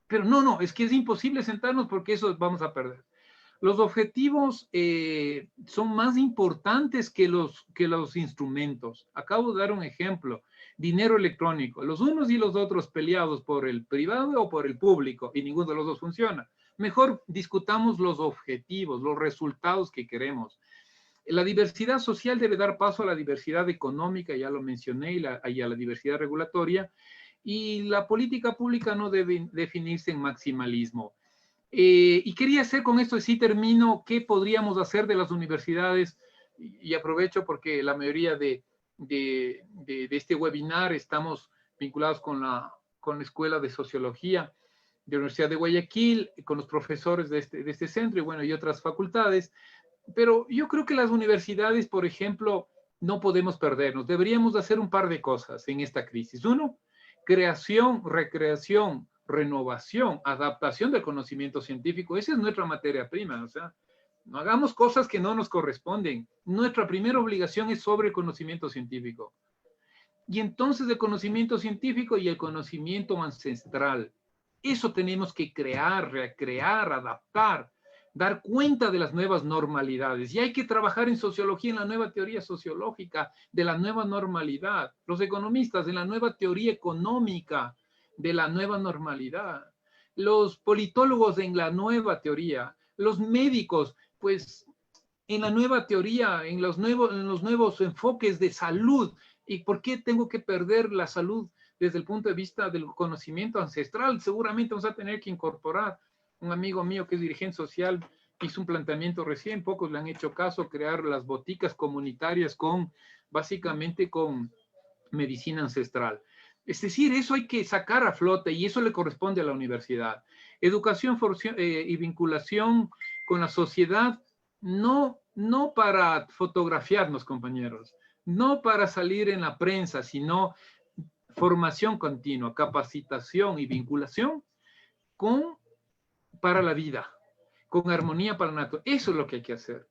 Pero no, es que es imposible sentarnos porque eso vamos a perder. Los objetivos son más importantes que los instrumentos. Acabo de dar un ejemplo. Dinero electrónico. Los unos y los otros peleados por el privado o por el público y ninguno de los dos funciona. Mejor discutamos los objetivos, los resultados que queremos. La diversidad social debe dar paso a la diversidad económica, ya lo mencioné, y a la diversidad regulatoria. Y la política pública no debe definirse en maximalismo. Y quería hacer con esto, sí termino, qué podríamos hacer de las universidades, y aprovecho porque la mayoría de este webinar estamos vinculados con la Escuela de Sociología de la Universidad de Guayaquil, con los profesores de este centro y bueno, y otras facultades, pero yo creo que las universidades, por ejemplo, no podemos perdernos, deberíamos hacer un par de cosas en esta crisis. Uno, creación, recreación, renovación, adaptación del conocimiento científico. Esa es nuestra materia prima, o sea, no hagamos cosas que no nos corresponden. Nuestra primera obligación es sobre el conocimiento científico. Y entonces el conocimiento científico y el conocimiento ancestral. Eso tenemos que crear, recrear, adaptar, dar cuenta de las nuevas normalidades. Y hay que trabajar en sociología, en la nueva teoría sociológica de la nueva normalidad. Los economistas en la nueva teoría económica de la nueva normalidad. Los politólogos en la nueva teoría. Los médicos, pues, en la nueva teoría, en los nuevos enfoques de salud. ¿Y por qué tengo que perder la salud desde el punto de vista del conocimiento ancestral? Seguramente vamos a tener que incorporar. Un amigo mío que es dirigente social hizo un planteamiento recién, pocos le han hecho caso, crear las boticas comunitarias básicamente con medicina ancestral. Es decir, eso hay que sacar a flote y eso le corresponde a la universidad. Educación y vinculación con la sociedad, no para fotografiarnos, compañeros, no para salir en la prensa, sino formación continua, capacitación y vinculación para la vida, con armonía para la naturaleza. Eso es lo que hay que hacer.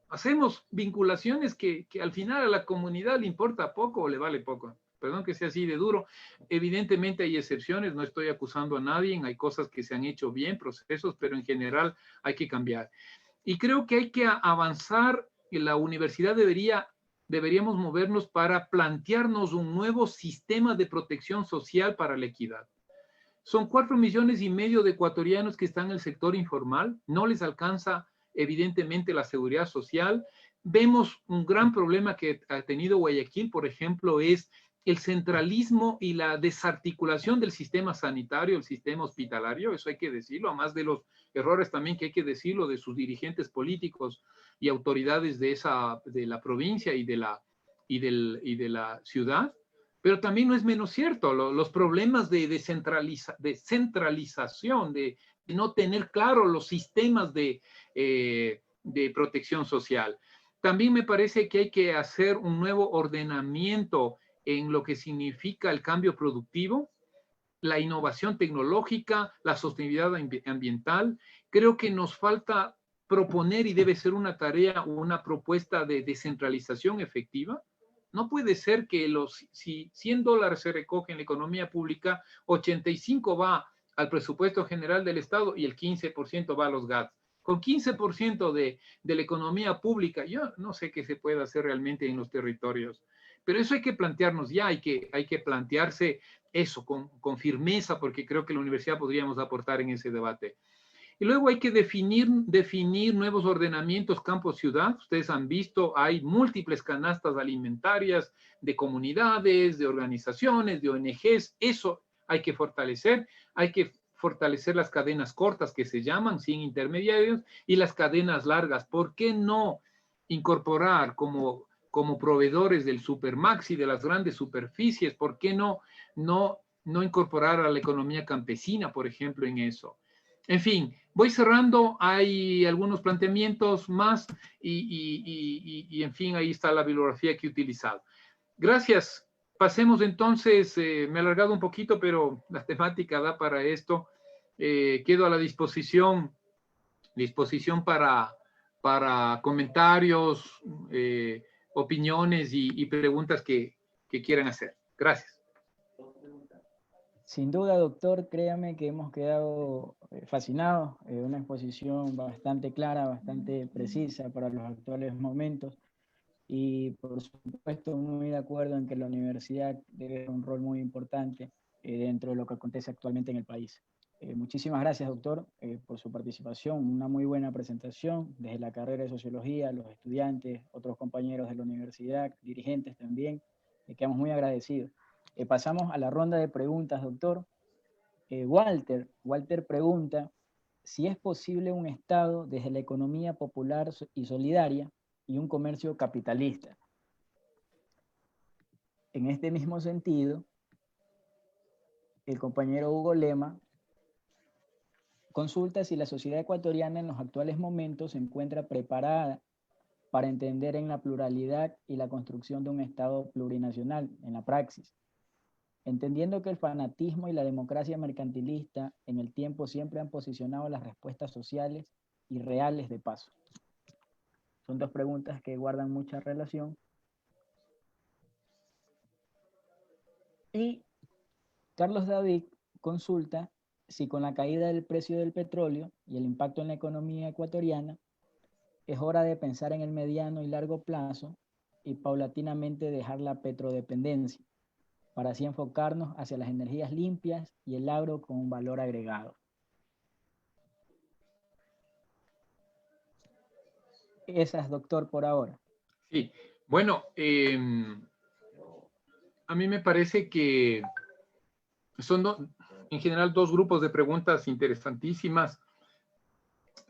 Hacemos vinculaciones que al final a la comunidad le importa poco o le vale poco. Perdón que sea así de duro. Evidentemente hay excepciones, no estoy acusando a nadie, hay cosas que se han hecho bien, procesos, pero en general hay que cambiar. Y creo que hay que avanzar, en la universidad deberíamos movernos para plantearnos un nuevo sistema de protección social para la equidad. Son 4,5 millones de ecuatorianos que están en el sector informal, no les alcanza evidentemente la seguridad social. Vemos un gran problema que ha tenido Guayaquil, por ejemplo, es el centralismo y la desarticulación del sistema sanitario, el sistema hospitalario, eso hay que decirlo, además de los errores también que hay que decirlo de sus dirigentes políticos y autoridades de la provincia y de la ciudad. Pero también no es menos cierto, los problemas de centralización, de no tener claro los sistemas de protección social. También me parece que hay que hacer un nuevo ordenamiento en lo que significa el cambio productivo, la innovación tecnológica, la sostenibilidad ambiental. Creo que nos falta proponer y debe ser una tarea o una propuesta de descentralización efectiva. No puede ser que si $100 se recogen en la economía pública, 85 va al presupuesto general del Estado y el 15% va a los GATS. Con 15% de la economía pública, yo no sé qué se puede hacer realmente en los territorios. Pero eso hay que plantearnos ya, hay que plantearse eso con firmeza, porque creo que la universidad podríamos aportar en ese debate. Y luego hay que definir nuevos ordenamientos campo-ciudad. Ustedes han visto, hay múltiples canastas alimentarias de comunidades, de organizaciones, de ONGs. Eso hay que fortalecer. Hay que fortalecer las cadenas cortas que se llaman, sin intermediarios, y las cadenas largas. ¿Por qué no incorporar como proveedores del supermaxi, de las grandes superficies? ¿Por qué no incorporar a la economía campesina, por ejemplo, en eso? En fin, voy cerrando, hay algunos planteamientos más y en fin, ahí está la bibliografía que he utilizado. Gracias. Pasemos entonces, me he alargado un poquito, pero la temática da para esto. Quedo a la disposición para comentarios, opiniones y preguntas que quieran hacer. Gracias. Sin duda, doctor, créame que hemos quedado fascinados. Una exposición bastante clara, bastante precisa para los actuales momentos. Y por supuesto, muy de acuerdo en que la universidad debe tener un rol muy importante dentro de lo que acontece actualmente en el país. Muchísimas gracias, doctor, por su participación. Una muy buena presentación desde la carrera de Sociología, los estudiantes, otros compañeros de la universidad, dirigentes también. Quedamos muy agradecidos. Pasamos a la ronda de preguntas, doctor. Walter pregunta si es posible un Estado desde la economía popular y solidaria y un comercio capitalista. En este mismo sentido, el compañero Hugo Lema consulta si la sociedad ecuatoriana en los actuales momentos se encuentra preparada para entender en la pluralidad y la construcción de un Estado plurinacional en la praxis, entendiendo que el fanatismo y la democracia mercantilista en el tiempo siempre han posicionado las respuestas sociales y reales de paso. Son dos preguntas que guardan mucha relación. Y Carlos David consulta si con la caída del precio del petróleo y el impacto en la economía ecuatoriana, es hora de pensar en el mediano y largo plazo y paulatinamente dejar la petrodependencia, para así enfocarnos hacia las energías limpias y el agro con un valor agregado. Esas, doctor, por ahora. Sí, bueno, a mí me parece que son en general dos grupos de preguntas interesantísimas.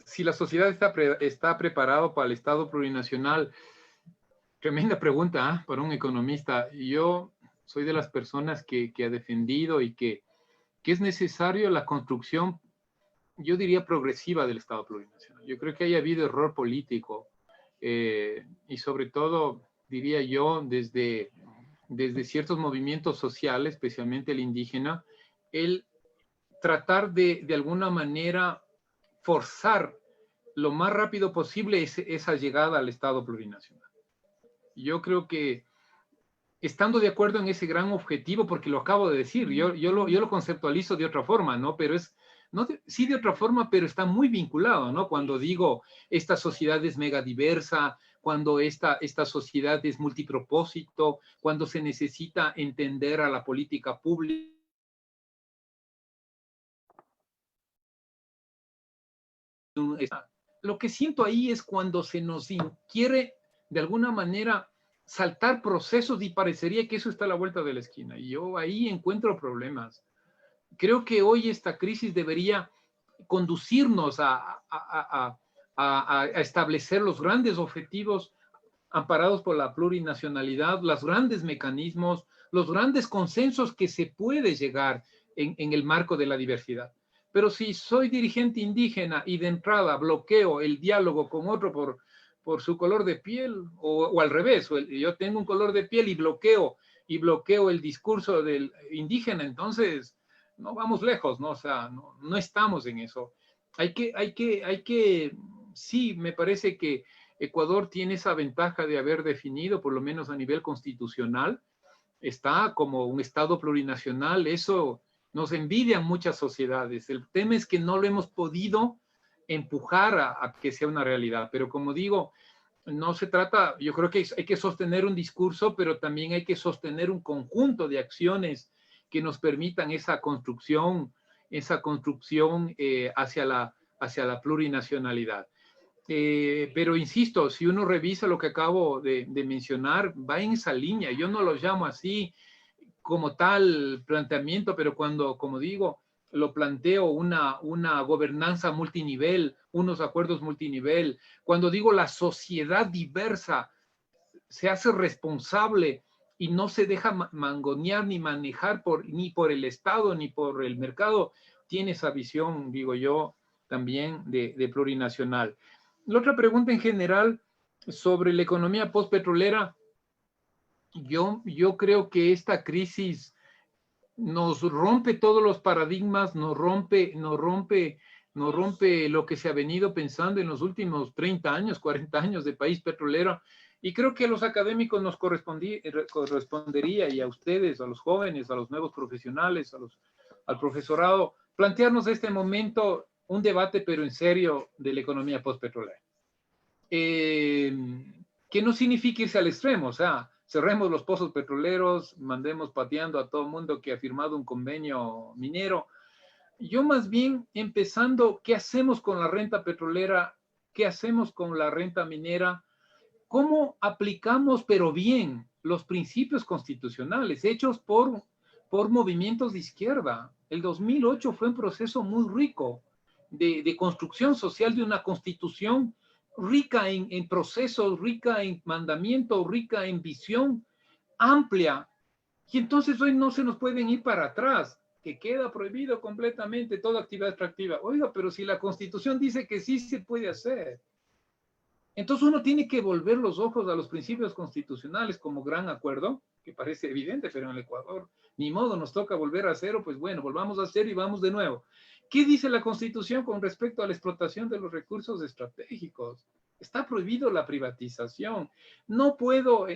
Si la sociedad está preparada para el Estado plurinacional, tremenda pregunta, ¿eh? Para un economista. Yo soy de las personas que ha defendido y que es necesario la construcción, yo diría, progresiva del Estado plurinacional. Yo creo que haya habido error político y sobre todo, diría yo, desde ciertos movimientos sociales, especialmente el indígena, el tratar de alguna manera forzar lo más rápido posible esa llegada al Estado plurinacional. Yo creo que estando de acuerdo en ese gran objetivo, porque lo acabo de decir, yo lo conceptualizo de otra forma, ¿no? Pero es, sí de otra forma, pero está muy vinculado, ¿no? Cuando digo esta sociedad es mega diversa, cuando esta sociedad es multipropósito, cuando se necesita entender a la política pública. Lo que siento ahí es cuando se nos quiere de alguna manera saltar procesos y parecería que eso está a la vuelta de la esquina. Y yo ahí encuentro problemas. Creo que hoy esta crisis debería conducirnos a establecer los grandes objetivos amparados por la plurinacionalidad, los grandes mecanismos, los grandes consensos que se puede llegar en el marco de la diversidad. Pero si soy dirigente indígena y de entrada bloqueo el diálogo con otro por su color de piel, o al revés, yo tengo un color de piel y bloqueo el discurso del indígena, entonces no vamos lejos, ¿no? O sea, no estamos en eso. Hay que, sí, me parece que Ecuador tiene esa ventaja de haber definido, por lo menos a nivel constitucional, está como un Estado plurinacional, eso nos envidian muchas sociedades. El tema es que no lo hemos podido empujar a que sea una realidad, pero como digo, no se trata, yo creo que hay que sostener un discurso, pero también hay que sostener un conjunto de acciones que nos permitan esa construcción hacia la plurinacionalidad. Pero insisto, si uno revisa lo que acabo de mencionar, va en esa línea. Yo no lo llamo así como tal planteamiento, pero cuando, como digo, lo planteo una gobernanza multinivel, unos acuerdos multinivel, cuando digo la sociedad diversa se hace responsable y no se deja mangonear ni manejar ni por el Estado ni por el mercado, tiene esa visión, digo yo, también de plurinacional. La otra pregunta en general sobre la economía postpetrolera, yo creo que esta crisis nos rompe todos los paradigmas, nos rompe lo que se ha venido pensando en los últimos 30 años, 40 años de país petrolero. Y creo que a los académicos nos correspondería, y a ustedes, a los jóvenes, a los nuevos profesionales, a los al profesorado, plantearnos este momento un debate, pero en serio, de la economía postpetrolera. Que no significa irse al extremo, o sea, cerremos los pozos petroleros, mandemos pateando a todo el mundo que ha firmado un convenio minero. Yo más bien empezando, ¿qué hacemos con la renta petrolera? ¿Qué hacemos con la renta minera? ¿Cómo aplicamos, pero bien, los principios constitucionales hechos por movimientos de izquierda? El 2008 fue un proceso muy rico de construcción social de una constitución rica en procesos, rica en mandamientos, rica en visión amplia. Y entonces hoy no se nos pueden ir para atrás, que queda prohibido completamente toda actividad extractiva. Oiga, pero si la Constitución dice que sí se puede hacer. Entonces uno tiene que volver los ojos a los principios constitucionales como gran acuerdo, que parece evidente, pero en el Ecuador, ni modo, nos toca volver a cero, pues bueno, volvamos a cero y vamos de nuevo. ¿Qué dice la Constitución con respecto a la explotación de los recursos estratégicos? Está prohibido la privatización. No puedo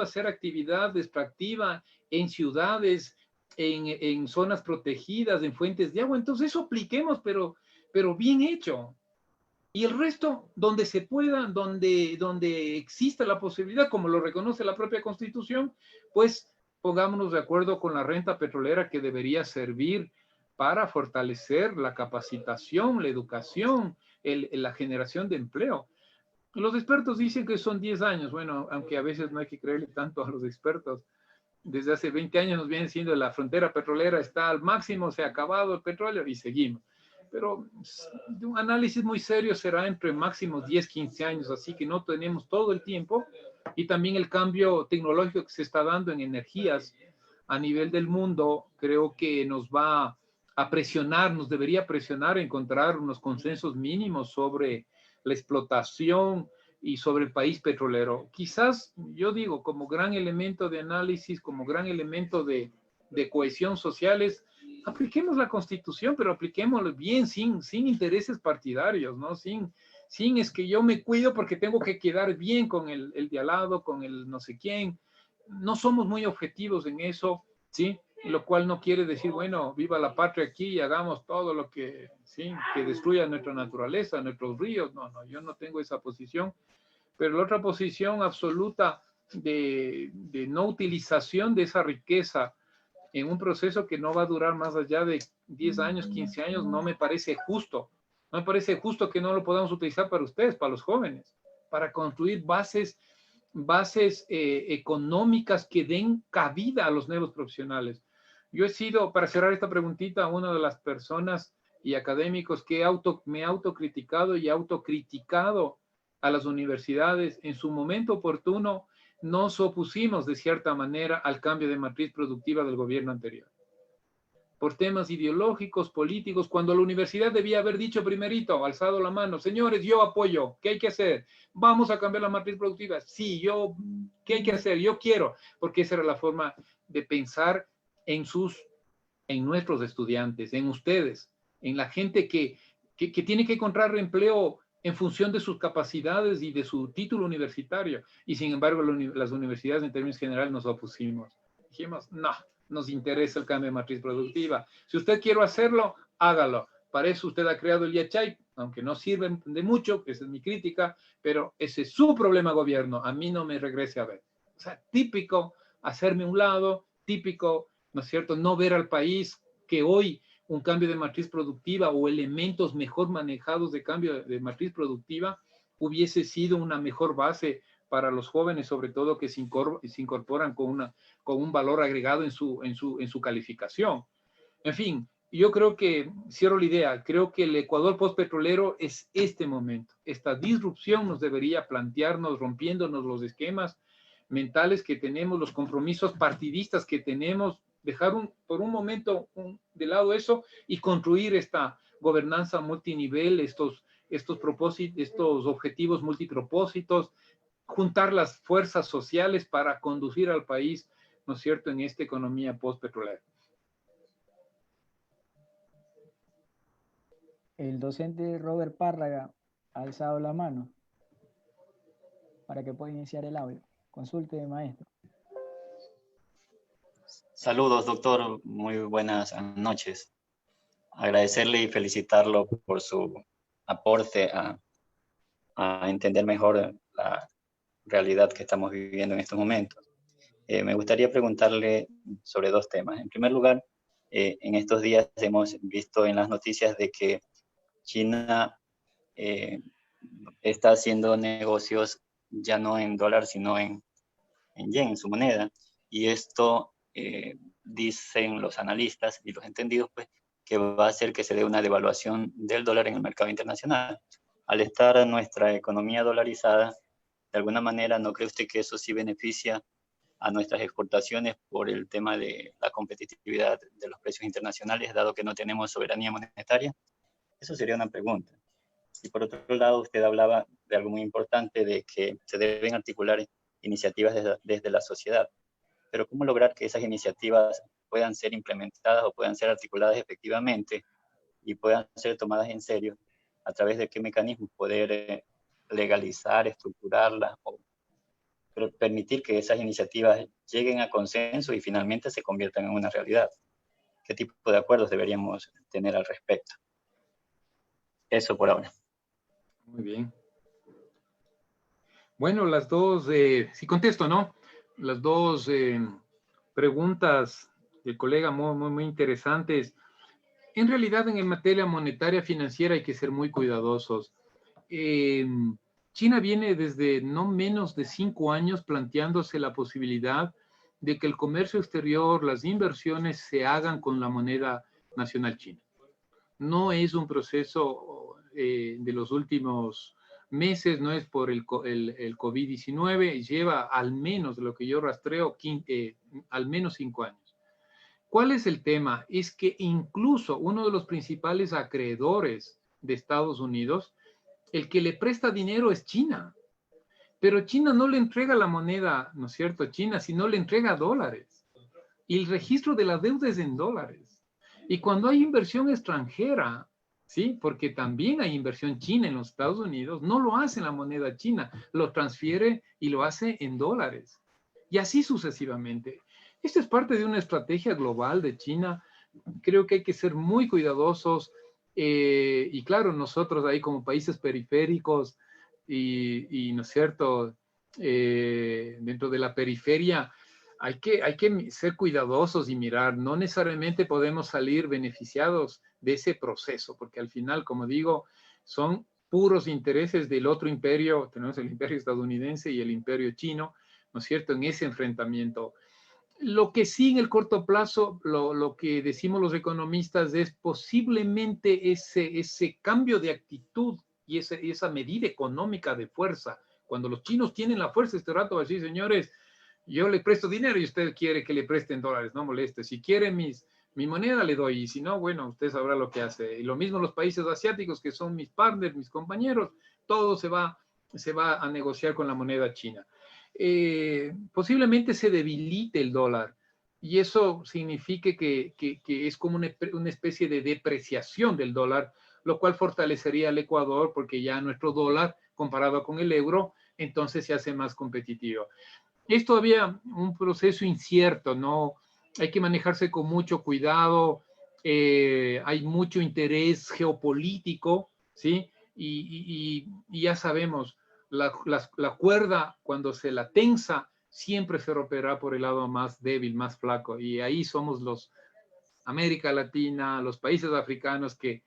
hacer actividad extractiva en ciudades, en zonas protegidas, en fuentes de agua. Entonces eso apliquemos, pero bien hecho. Y el resto, donde se pueda, donde exista la posibilidad, como lo reconoce la propia Constitución, pues pongámonos de acuerdo con la renta petrolera que debería servir para fortalecer la capacitación, la educación, la generación de empleo. Los expertos dicen que son 10 años. Bueno, aunque a veces no hay que creerle tanto a los expertos. Desde hace 20 años nos vienen diciendo que la frontera petrolera está al máximo, se ha acabado el petróleo y seguimos. Pero un análisis muy serio será entre máximo 10, 15 años, así que no tenemos todo el tiempo. Y también el cambio tecnológico que se está dando en energías a nivel del mundo, creo que nos va a presionar, nos debería presionar a encontrar unos consensos mínimos sobre la explotación y sobre el país petrolero. Quizás, yo digo, como gran elemento de análisis, como gran elemento de cohesión sociales, apliquemos la Constitución, pero apliquémoslo bien, sin intereses partidarios, ¿no? Sin es que yo me cuido porque tengo que quedar bien con el de al lado, con el no sé quién. No somos muy objetivos en eso, ¿sí? Lo cual no quiere decir, bueno, viva la patria aquí y hagamos todo lo que, ¿sí? Que destruya nuestra naturaleza, nuestros ríos. No, yo no tengo esa posición. Pero la otra posición absoluta de no utilización de esa riqueza en un proceso que no va a durar más allá de 10 años, 15 años, no me parece justo. No me parece justo que no lo podamos utilizar para ustedes, para los jóvenes, para construir bases económicas que den cabida a los nuevos profesionales. Yo he sido, para cerrar esta preguntita, una de las personas y académicos que me he autocriticado y autocriticado a las universidades. En su momento oportuno nos opusimos de cierta manera al cambio de matriz productiva del gobierno anterior. Por temas ideológicos, políticos, cuando la universidad debía haber dicho primerito, alzado la mano, señores, yo apoyo, ¿qué hay que hacer? Vamos a cambiar la matriz productiva. Sí, ¿qué hay que hacer? Yo quiero, porque esa era la forma de pensar en nuestros estudiantes, en ustedes, en la gente que tiene que encontrar empleo en función de sus capacidades y de su título universitario. Y sin embargo, las universidades en términos generales nos opusimos. Dijimos, no, nos interesa el cambio de matriz productiva. Si usted quiere hacerlo, hágalo. Para eso usted ha creado el IACHAI, aunque no sirve de mucho, esa es mi crítica, pero ese es su problema, gobierno. A mí no me regrese a ver. O sea, típico hacerme a un lado, típico, ¿no es cierto?, no ver al país que hoy un cambio de matriz productiva o elementos mejor manejados de cambio de matriz productiva hubiese sido una mejor base para los jóvenes, sobre todo que se incorporan con un valor agregado en su calificación. En fin, yo creo que, cierro la idea, creo que el Ecuador postpetrolero es este momento. Esta disrupción nos debería plantearnos, rompiéndonos los esquemas mentales que tenemos, los compromisos partidistas que tenemos, dejar por un momento de lado eso y construir esta gobernanza multinivel, estos propósitos, estos objetivos multipropósitos, juntar las fuerzas sociales para conducir al país, ¿no es cierto?, en esta economía postpetrolera. El docente Robert Párraga ha alzado la mano para que pueda iniciar el audio. Consulte, maestro. Saludos, doctor. Muy buenas noches. Agradecerle y felicitarlo por su aporte a entender mejor la realidad que estamos viviendo en estos momentos. Me gustaría preguntarle sobre dos temas. En primer lugar, en estos días hemos visto en las noticias de que China está haciendo negocios ya no en dólar, sino en yen, en su moneda. Y esto, dicen los analistas y los entendidos, pues, que va a hacer que se dé una devaluación del dólar en el mercado internacional. Al estar nuestra economía dolarizada, de alguna manera, ¿no cree usted que eso sí beneficia a nuestras exportaciones por el tema de la competitividad de los precios internacionales, dado que no tenemos soberanía monetaria? Eso sería una pregunta. Y por otro lado, usted hablaba de algo muy importante, de que se deben articular iniciativas desde la sociedad. Pero ¿cómo lograr que esas iniciativas puedan ser implementadas o puedan ser articuladas efectivamente y puedan ser tomadas en serio? ¿A través de qué mecanismos poder legalizar, estructurarlas o permitir que esas iniciativas lleguen a consenso y finalmente se conviertan en una realidad? ¿Qué tipo de acuerdos deberíamos tener al respecto? Eso por ahora. Muy bien. Bueno, las dos, si contesto, ¿no? Las dos preguntas del colega muy interesantes. En realidad, en materia monetaria financiera hay que ser muy cuidadosos. China viene desde no menos de 5 años planteándose la posibilidad de que el comercio exterior, las inversiones se hagan con la moneda nacional china. No es un proceso de los últimos meses, no es por el COVID-19, lleva al menos, lo que yo rastreo, al menos 5 años. ¿Cuál es el tema? Es que incluso uno de los principales acreedores de Estados Unidos, el que le presta dinero es China, pero China no le entrega la moneda, ¿no es cierto? China, sino le entrega dólares. Y el registro de la deuda es en dólares. Y cuando hay inversión extranjera, ¿sí? Porque también hay inversión china en los Estados Unidos, no lo hace en la moneda china, lo transfiere y lo hace en dólares. Y así sucesivamente. Esto es parte de una estrategia global de China. Creo que hay que ser muy cuidadosos. Y claro, nosotros ahí como países periféricos y ¿no es cierto? Dentro de la periferia, hay que ser cuidadosos y mirar. No necesariamente podemos salir beneficiados de ese proceso, porque al final, como digo, son puros intereses del otro imperio. Tenemos el imperio estadounidense y el imperio chino, ¿no es cierto?, en ese enfrentamiento. Lo que sí en el corto plazo, lo que decimos los economistas es posiblemente ese cambio de actitud y esa medida económica de fuerza. Cuando los chinos tienen la fuerza, este rato va a decir, señores, yo le presto dinero y usted quiere que le presten dólares, no moleste. Si quiere mi moneda le doy, y si no, bueno, usted sabrá lo que hace. Y lo mismo los países asiáticos, que son mis partners, mis compañeros, todo se va a negociar con la moneda china. Posiblemente se debilite el dólar y eso significa que es como una especie de depreciación del dólar, lo cual fortalecería al Ecuador porque ya nuestro dólar comparado con el euro entonces se hace más competitivo. Es todavía un proceso incierto, ¿no? Hay que manejarse con mucho cuidado, hay mucho interés geopolítico, ¿sí? Y ya sabemos, la cuerda, cuando se la tensa, siempre se romperá por el lado más débil, más flaco. Y ahí somos los América Latina, los países africanos que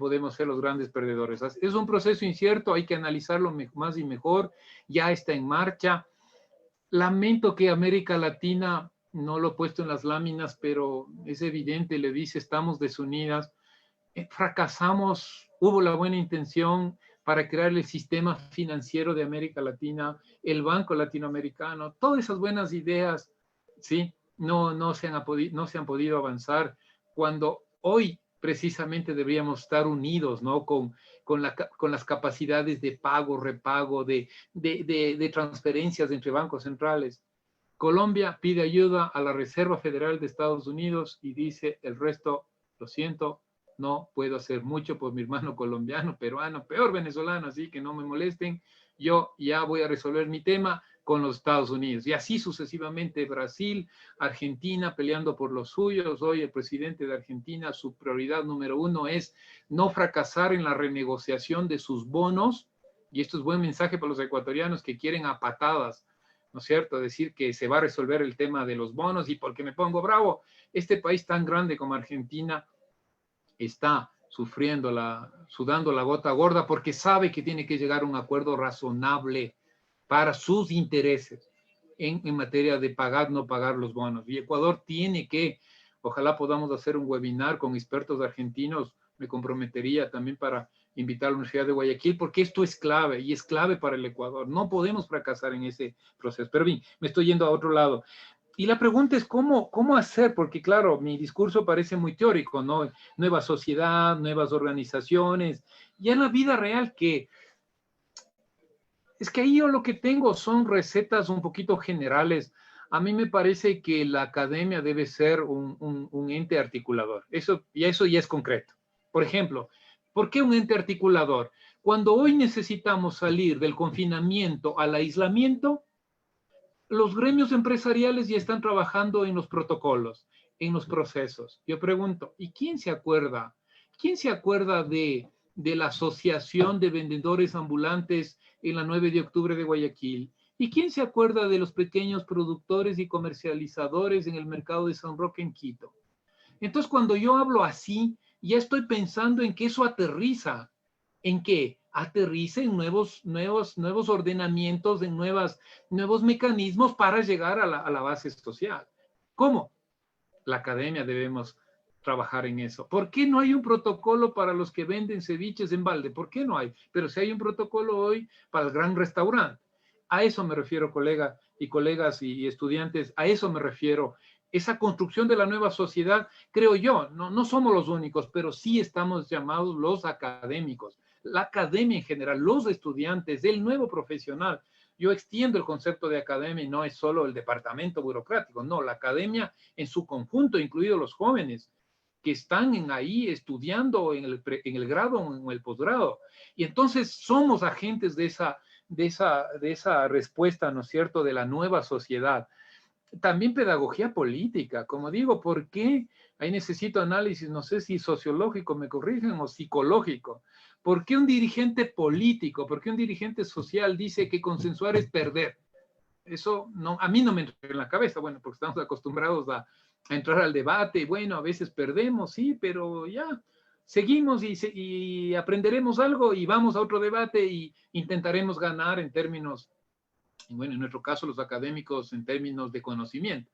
podemos ser los grandes perdedores. Es un proceso incierto, hay que analizarlo más y mejor, ya está en marcha. Lamento que América Latina, no lo he puesto en las láminas, pero es evidente, le dice, estamos desunidas. Fracasamos, hubo la buena intención para crear el sistema financiero de América Latina, el Banco Latinoamericano, todas esas buenas ideas, ¿sí? No se han podido avanzar cuando hoy precisamente deberíamos estar unidos, ¿no? Con las capacidades de pago, repago, de transferencias entre bancos centrales. Colombia pide ayuda a la Reserva Federal de Estados Unidos y dice, el resto, lo siento, no puedo hacer mucho por mi hermano colombiano, peruano, peor venezolano, así que no me molesten. Yo ya voy a resolver mi tema, con los Estados Unidos. Y así sucesivamente Brasil, Argentina peleando por los suyos. Hoy el presidente de Argentina, su prioridad número uno es no fracasar en la renegociación de sus bonos. Y esto es buen mensaje para los ecuatorianos que quieren a patadas, ¿no es cierto?, decir que se va a resolver el tema de los bonos. Y porque me pongo bravo, este país tan grande como Argentina está sudando la gota gorda porque sabe que tiene que llegar a un acuerdo razonable para sus intereses en materia de pagar, no pagar los bonos. Y Ecuador tiene que, ojalá podamos hacer un webinar con expertos argentinos, me comprometería también para invitar a la Universidad de Guayaquil, porque esto es clave y es clave para el Ecuador. No podemos fracasar en ese proceso. Pero bien, me estoy yendo a otro lado. Y la pregunta es cómo hacer, porque claro, mi discurso parece muy teórico, ¿no? Nueva sociedad, nuevas organizaciones, y en la vida real es que ahí yo lo que tengo son recetas un poquito generales. A mí me parece que la academia debe ser un ente articulador. Eso ya es concreto. Por ejemplo, ¿por qué un ente articulador? Cuando hoy necesitamos salir del confinamiento al aislamiento, los gremios empresariales ya están trabajando en los protocolos, en los procesos. Yo pregunto, ¿y quién se acuerda? ¿Quién se acuerda de la Asociación de Vendedores Ambulantes en la 9 de octubre de Guayaquil? ¿Y quién se acuerda de los pequeños productores y comercializadores en el mercado de San Roque en Quito? Entonces, cuando yo hablo así, ya estoy pensando en que eso aterriza. ¿En qué? Aterriza en nuevos ordenamientos, en nuevos mecanismos para llegar a la base social. ¿Cómo? La academia debemos trabajar en eso. ¿Por qué no hay un protocolo para los que venden ceviches en balde? ¿Por qué no hay? Pero si hay un protocolo hoy para el gran restaurante. A eso me refiero, colegas y estudiantes, a eso me refiero. Esa construcción de la nueva sociedad, creo yo, no somos los únicos, pero sí estamos llamados los académicos, la academia en general, los estudiantes, el nuevo profesional. Yo extiendo el concepto de academia y no es solo el departamento burocrático, no, la academia en su conjunto, incluidos los jóvenes que están ahí estudiando en el grado o en el posgrado. Y entonces somos agentes de esa respuesta, ¿no es cierto?, de la nueva sociedad. También pedagogía política, como digo, ¿por qué? Ahí necesito análisis, no sé si sociológico, me corrigen, o psicológico. ¿Por qué un dirigente político, por qué un dirigente social dice que consensuar es perder? Eso no, a mí no me entra en la cabeza, bueno, porque estamos acostumbrados a entrar al debate, y bueno, a veces perdemos, sí, pero ya, seguimos y aprenderemos algo y vamos a otro debate y intentaremos ganar en términos, bueno, en nuestro caso los académicos en términos de conocimiento.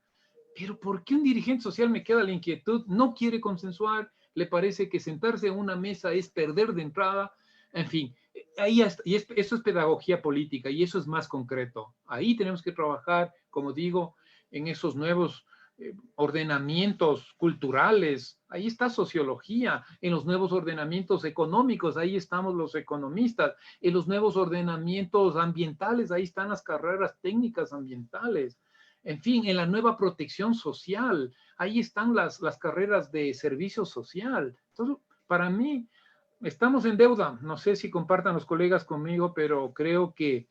Pero ¿por qué un dirigente social, me queda la inquietud, no quiere consensuar? Le parece que sentarse en una mesa es perder de entrada. En fin, ahí eso es pedagogía política y eso es más concreto. Ahí tenemos que trabajar, como digo, en esos nuevos ordenamientos culturales. Ahí está sociología, en los nuevos ordenamientos económicos, ahí estamos los economistas, en los nuevos ordenamientos ambientales, ahí están las carreras técnicas ambientales. En fin, en la nueva protección social, ahí están las carreras de servicio social. Entonces, para mí, estamos en deuda. No sé si compartan los colegas conmigo, pero creo que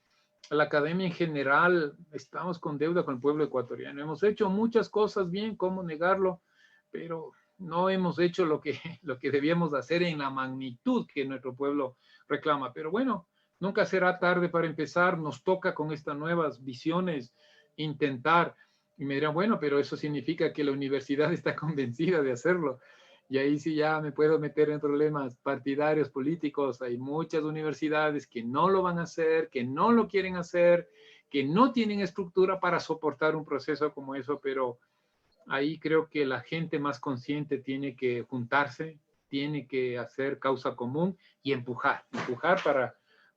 la academia en general estamos con deuda con el pueblo ecuatoriano. Hemos hecho muchas cosas bien, cómo negarlo, pero no hemos hecho lo que debíamos hacer en la magnitud que nuestro pueblo reclama. Pero bueno, nunca será tarde para empezar. Nos toca con estas nuevas visiones intentar. Y me dirán, bueno, pero eso significa que la universidad está convencida de hacerlo. Y ahí sí ya me puedo meter en problemas partidarios, políticos. Hay muchas universidades que no lo van a hacer, que no lo quieren hacer, que no tienen estructura para soportar un proceso como eso, pero ahí creo que la gente más consciente tiene que juntarse, tiene que hacer causa común y empujar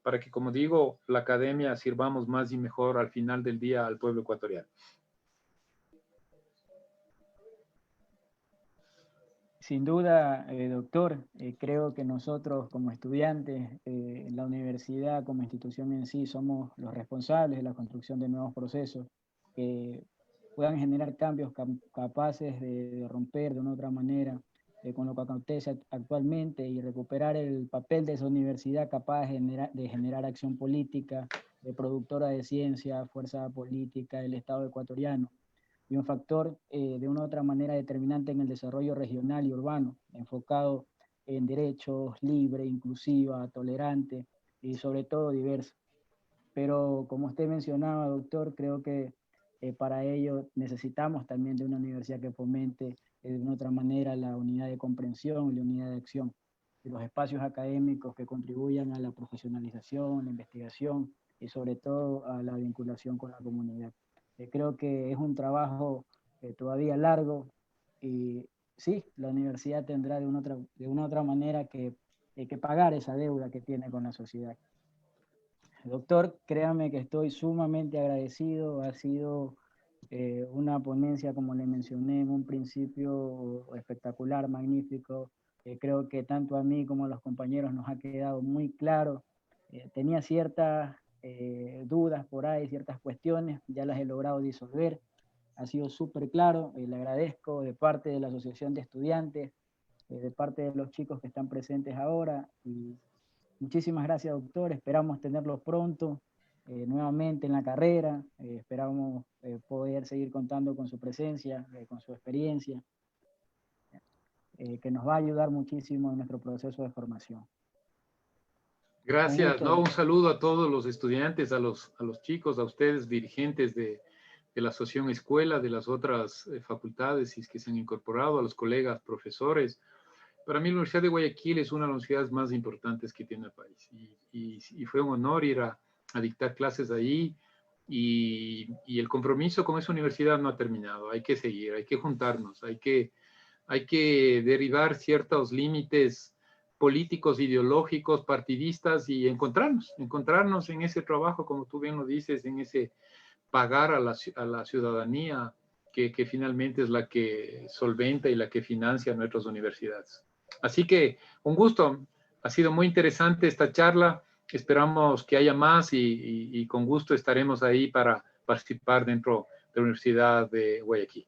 para que, como digo, la academia sirvamos más y mejor al final del día al pueblo ecuatoriano. Sin duda, doctor, creo que nosotros como estudiantes, la universidad como institución en sí, somos los responsables de la construcción de nuevos procesos que puedan generar cambios capaces de romper de una otra manera con lo que acontece actualmente y recuperar el papel de esa universidad capaz de generar acción política, de productora de ciencia, fuerza política del Estado ecuatoriano, y un factor de una u otra manera determinante en el desarrollo regional y urbano, enfocado en derechos libre, inclusiva, tolerante y sobre todo diversa. Pero como usted mencionaba, doctor, creo que para ello necesitamos también de una universidad que fomente de una otra manera la unidad de comprensión y la unidad de acción, y los espacios académicos que contribuyan a la profesionalización, la investigación y sobre todo a la vinculación con la comunidad. Creo que es un trabajo todavía largo y sí, la universidad tendrá de una otra manera que pagar esa deuda que tiene con la sociedad. Doctor, créame que estoy sumamente agradecido. Ha sido una ponencia, como le mencioné en un principio, espectacular, magnífico. Creo que tanto a mí como a los compañeros nos ha quedado muy claro. Tenía ciertas dudas por ahí, ciertas cuestiones, ya las he logrado disolver. Ha sido súper claro. Le agradezco de parte de la Asociación de Estudiantes, de parte de los chicos que están presentes ahora. Y muchísimas gracias, doctor. Esperamos tenerlo pronto nuevamente en la carrera. Esperamos poder seguir contando con su presencia, con su experiencia, que nos va a ayudar muchísimo en nuestro proceso de formación. Gracias. Gusto, No, un saludo a todos los estudiantes, a los chicos, a ustedes, dirigentes de la Asociación Escuela, de las otras facultades que se han incorporado, a los colegas, profesores. Para mí la Universidad de Guayaquil es una de las universidades más importantes que tiene el país y fue un honor ir a dictar clases ahí y el compromiso con esa universidad no ha terminado. Hay que seguir, hay que juntarnos, hay que derribar ciertos límites políticos, ideológicos, partidistas y encontrarnos en ese trabajo, como tú bien lo dices, en ese pagar a la ciudadanía que finalmente es la que solventa y la que financia nuestras universidades. Así que un gusto, ha sido muy interesante esta charla, esperamos que haya más y con gusto estaremos ahí para participar dentro de la Universidad de Guayaquil.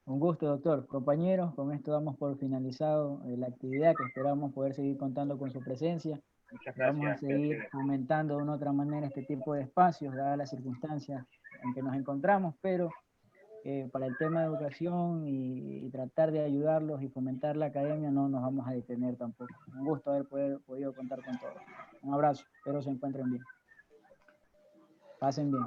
Un gusto, doctor. Compañeros, con esto damos por finalizado la actividad, que esperamos poder seguir contando con su presencia. Muchas gracias. Vamos a seguir fomentando de una otra manera este tipo de espacios, dadas las circunstancias en que nos encontramos, pero para el tema de educación y tratar de ayudarlos y fomentar la academia no nos vamos a detener tampoco. Un gusto haber podido contar con todos. Un abrazo, espero se encuentren bien. Pasen bien.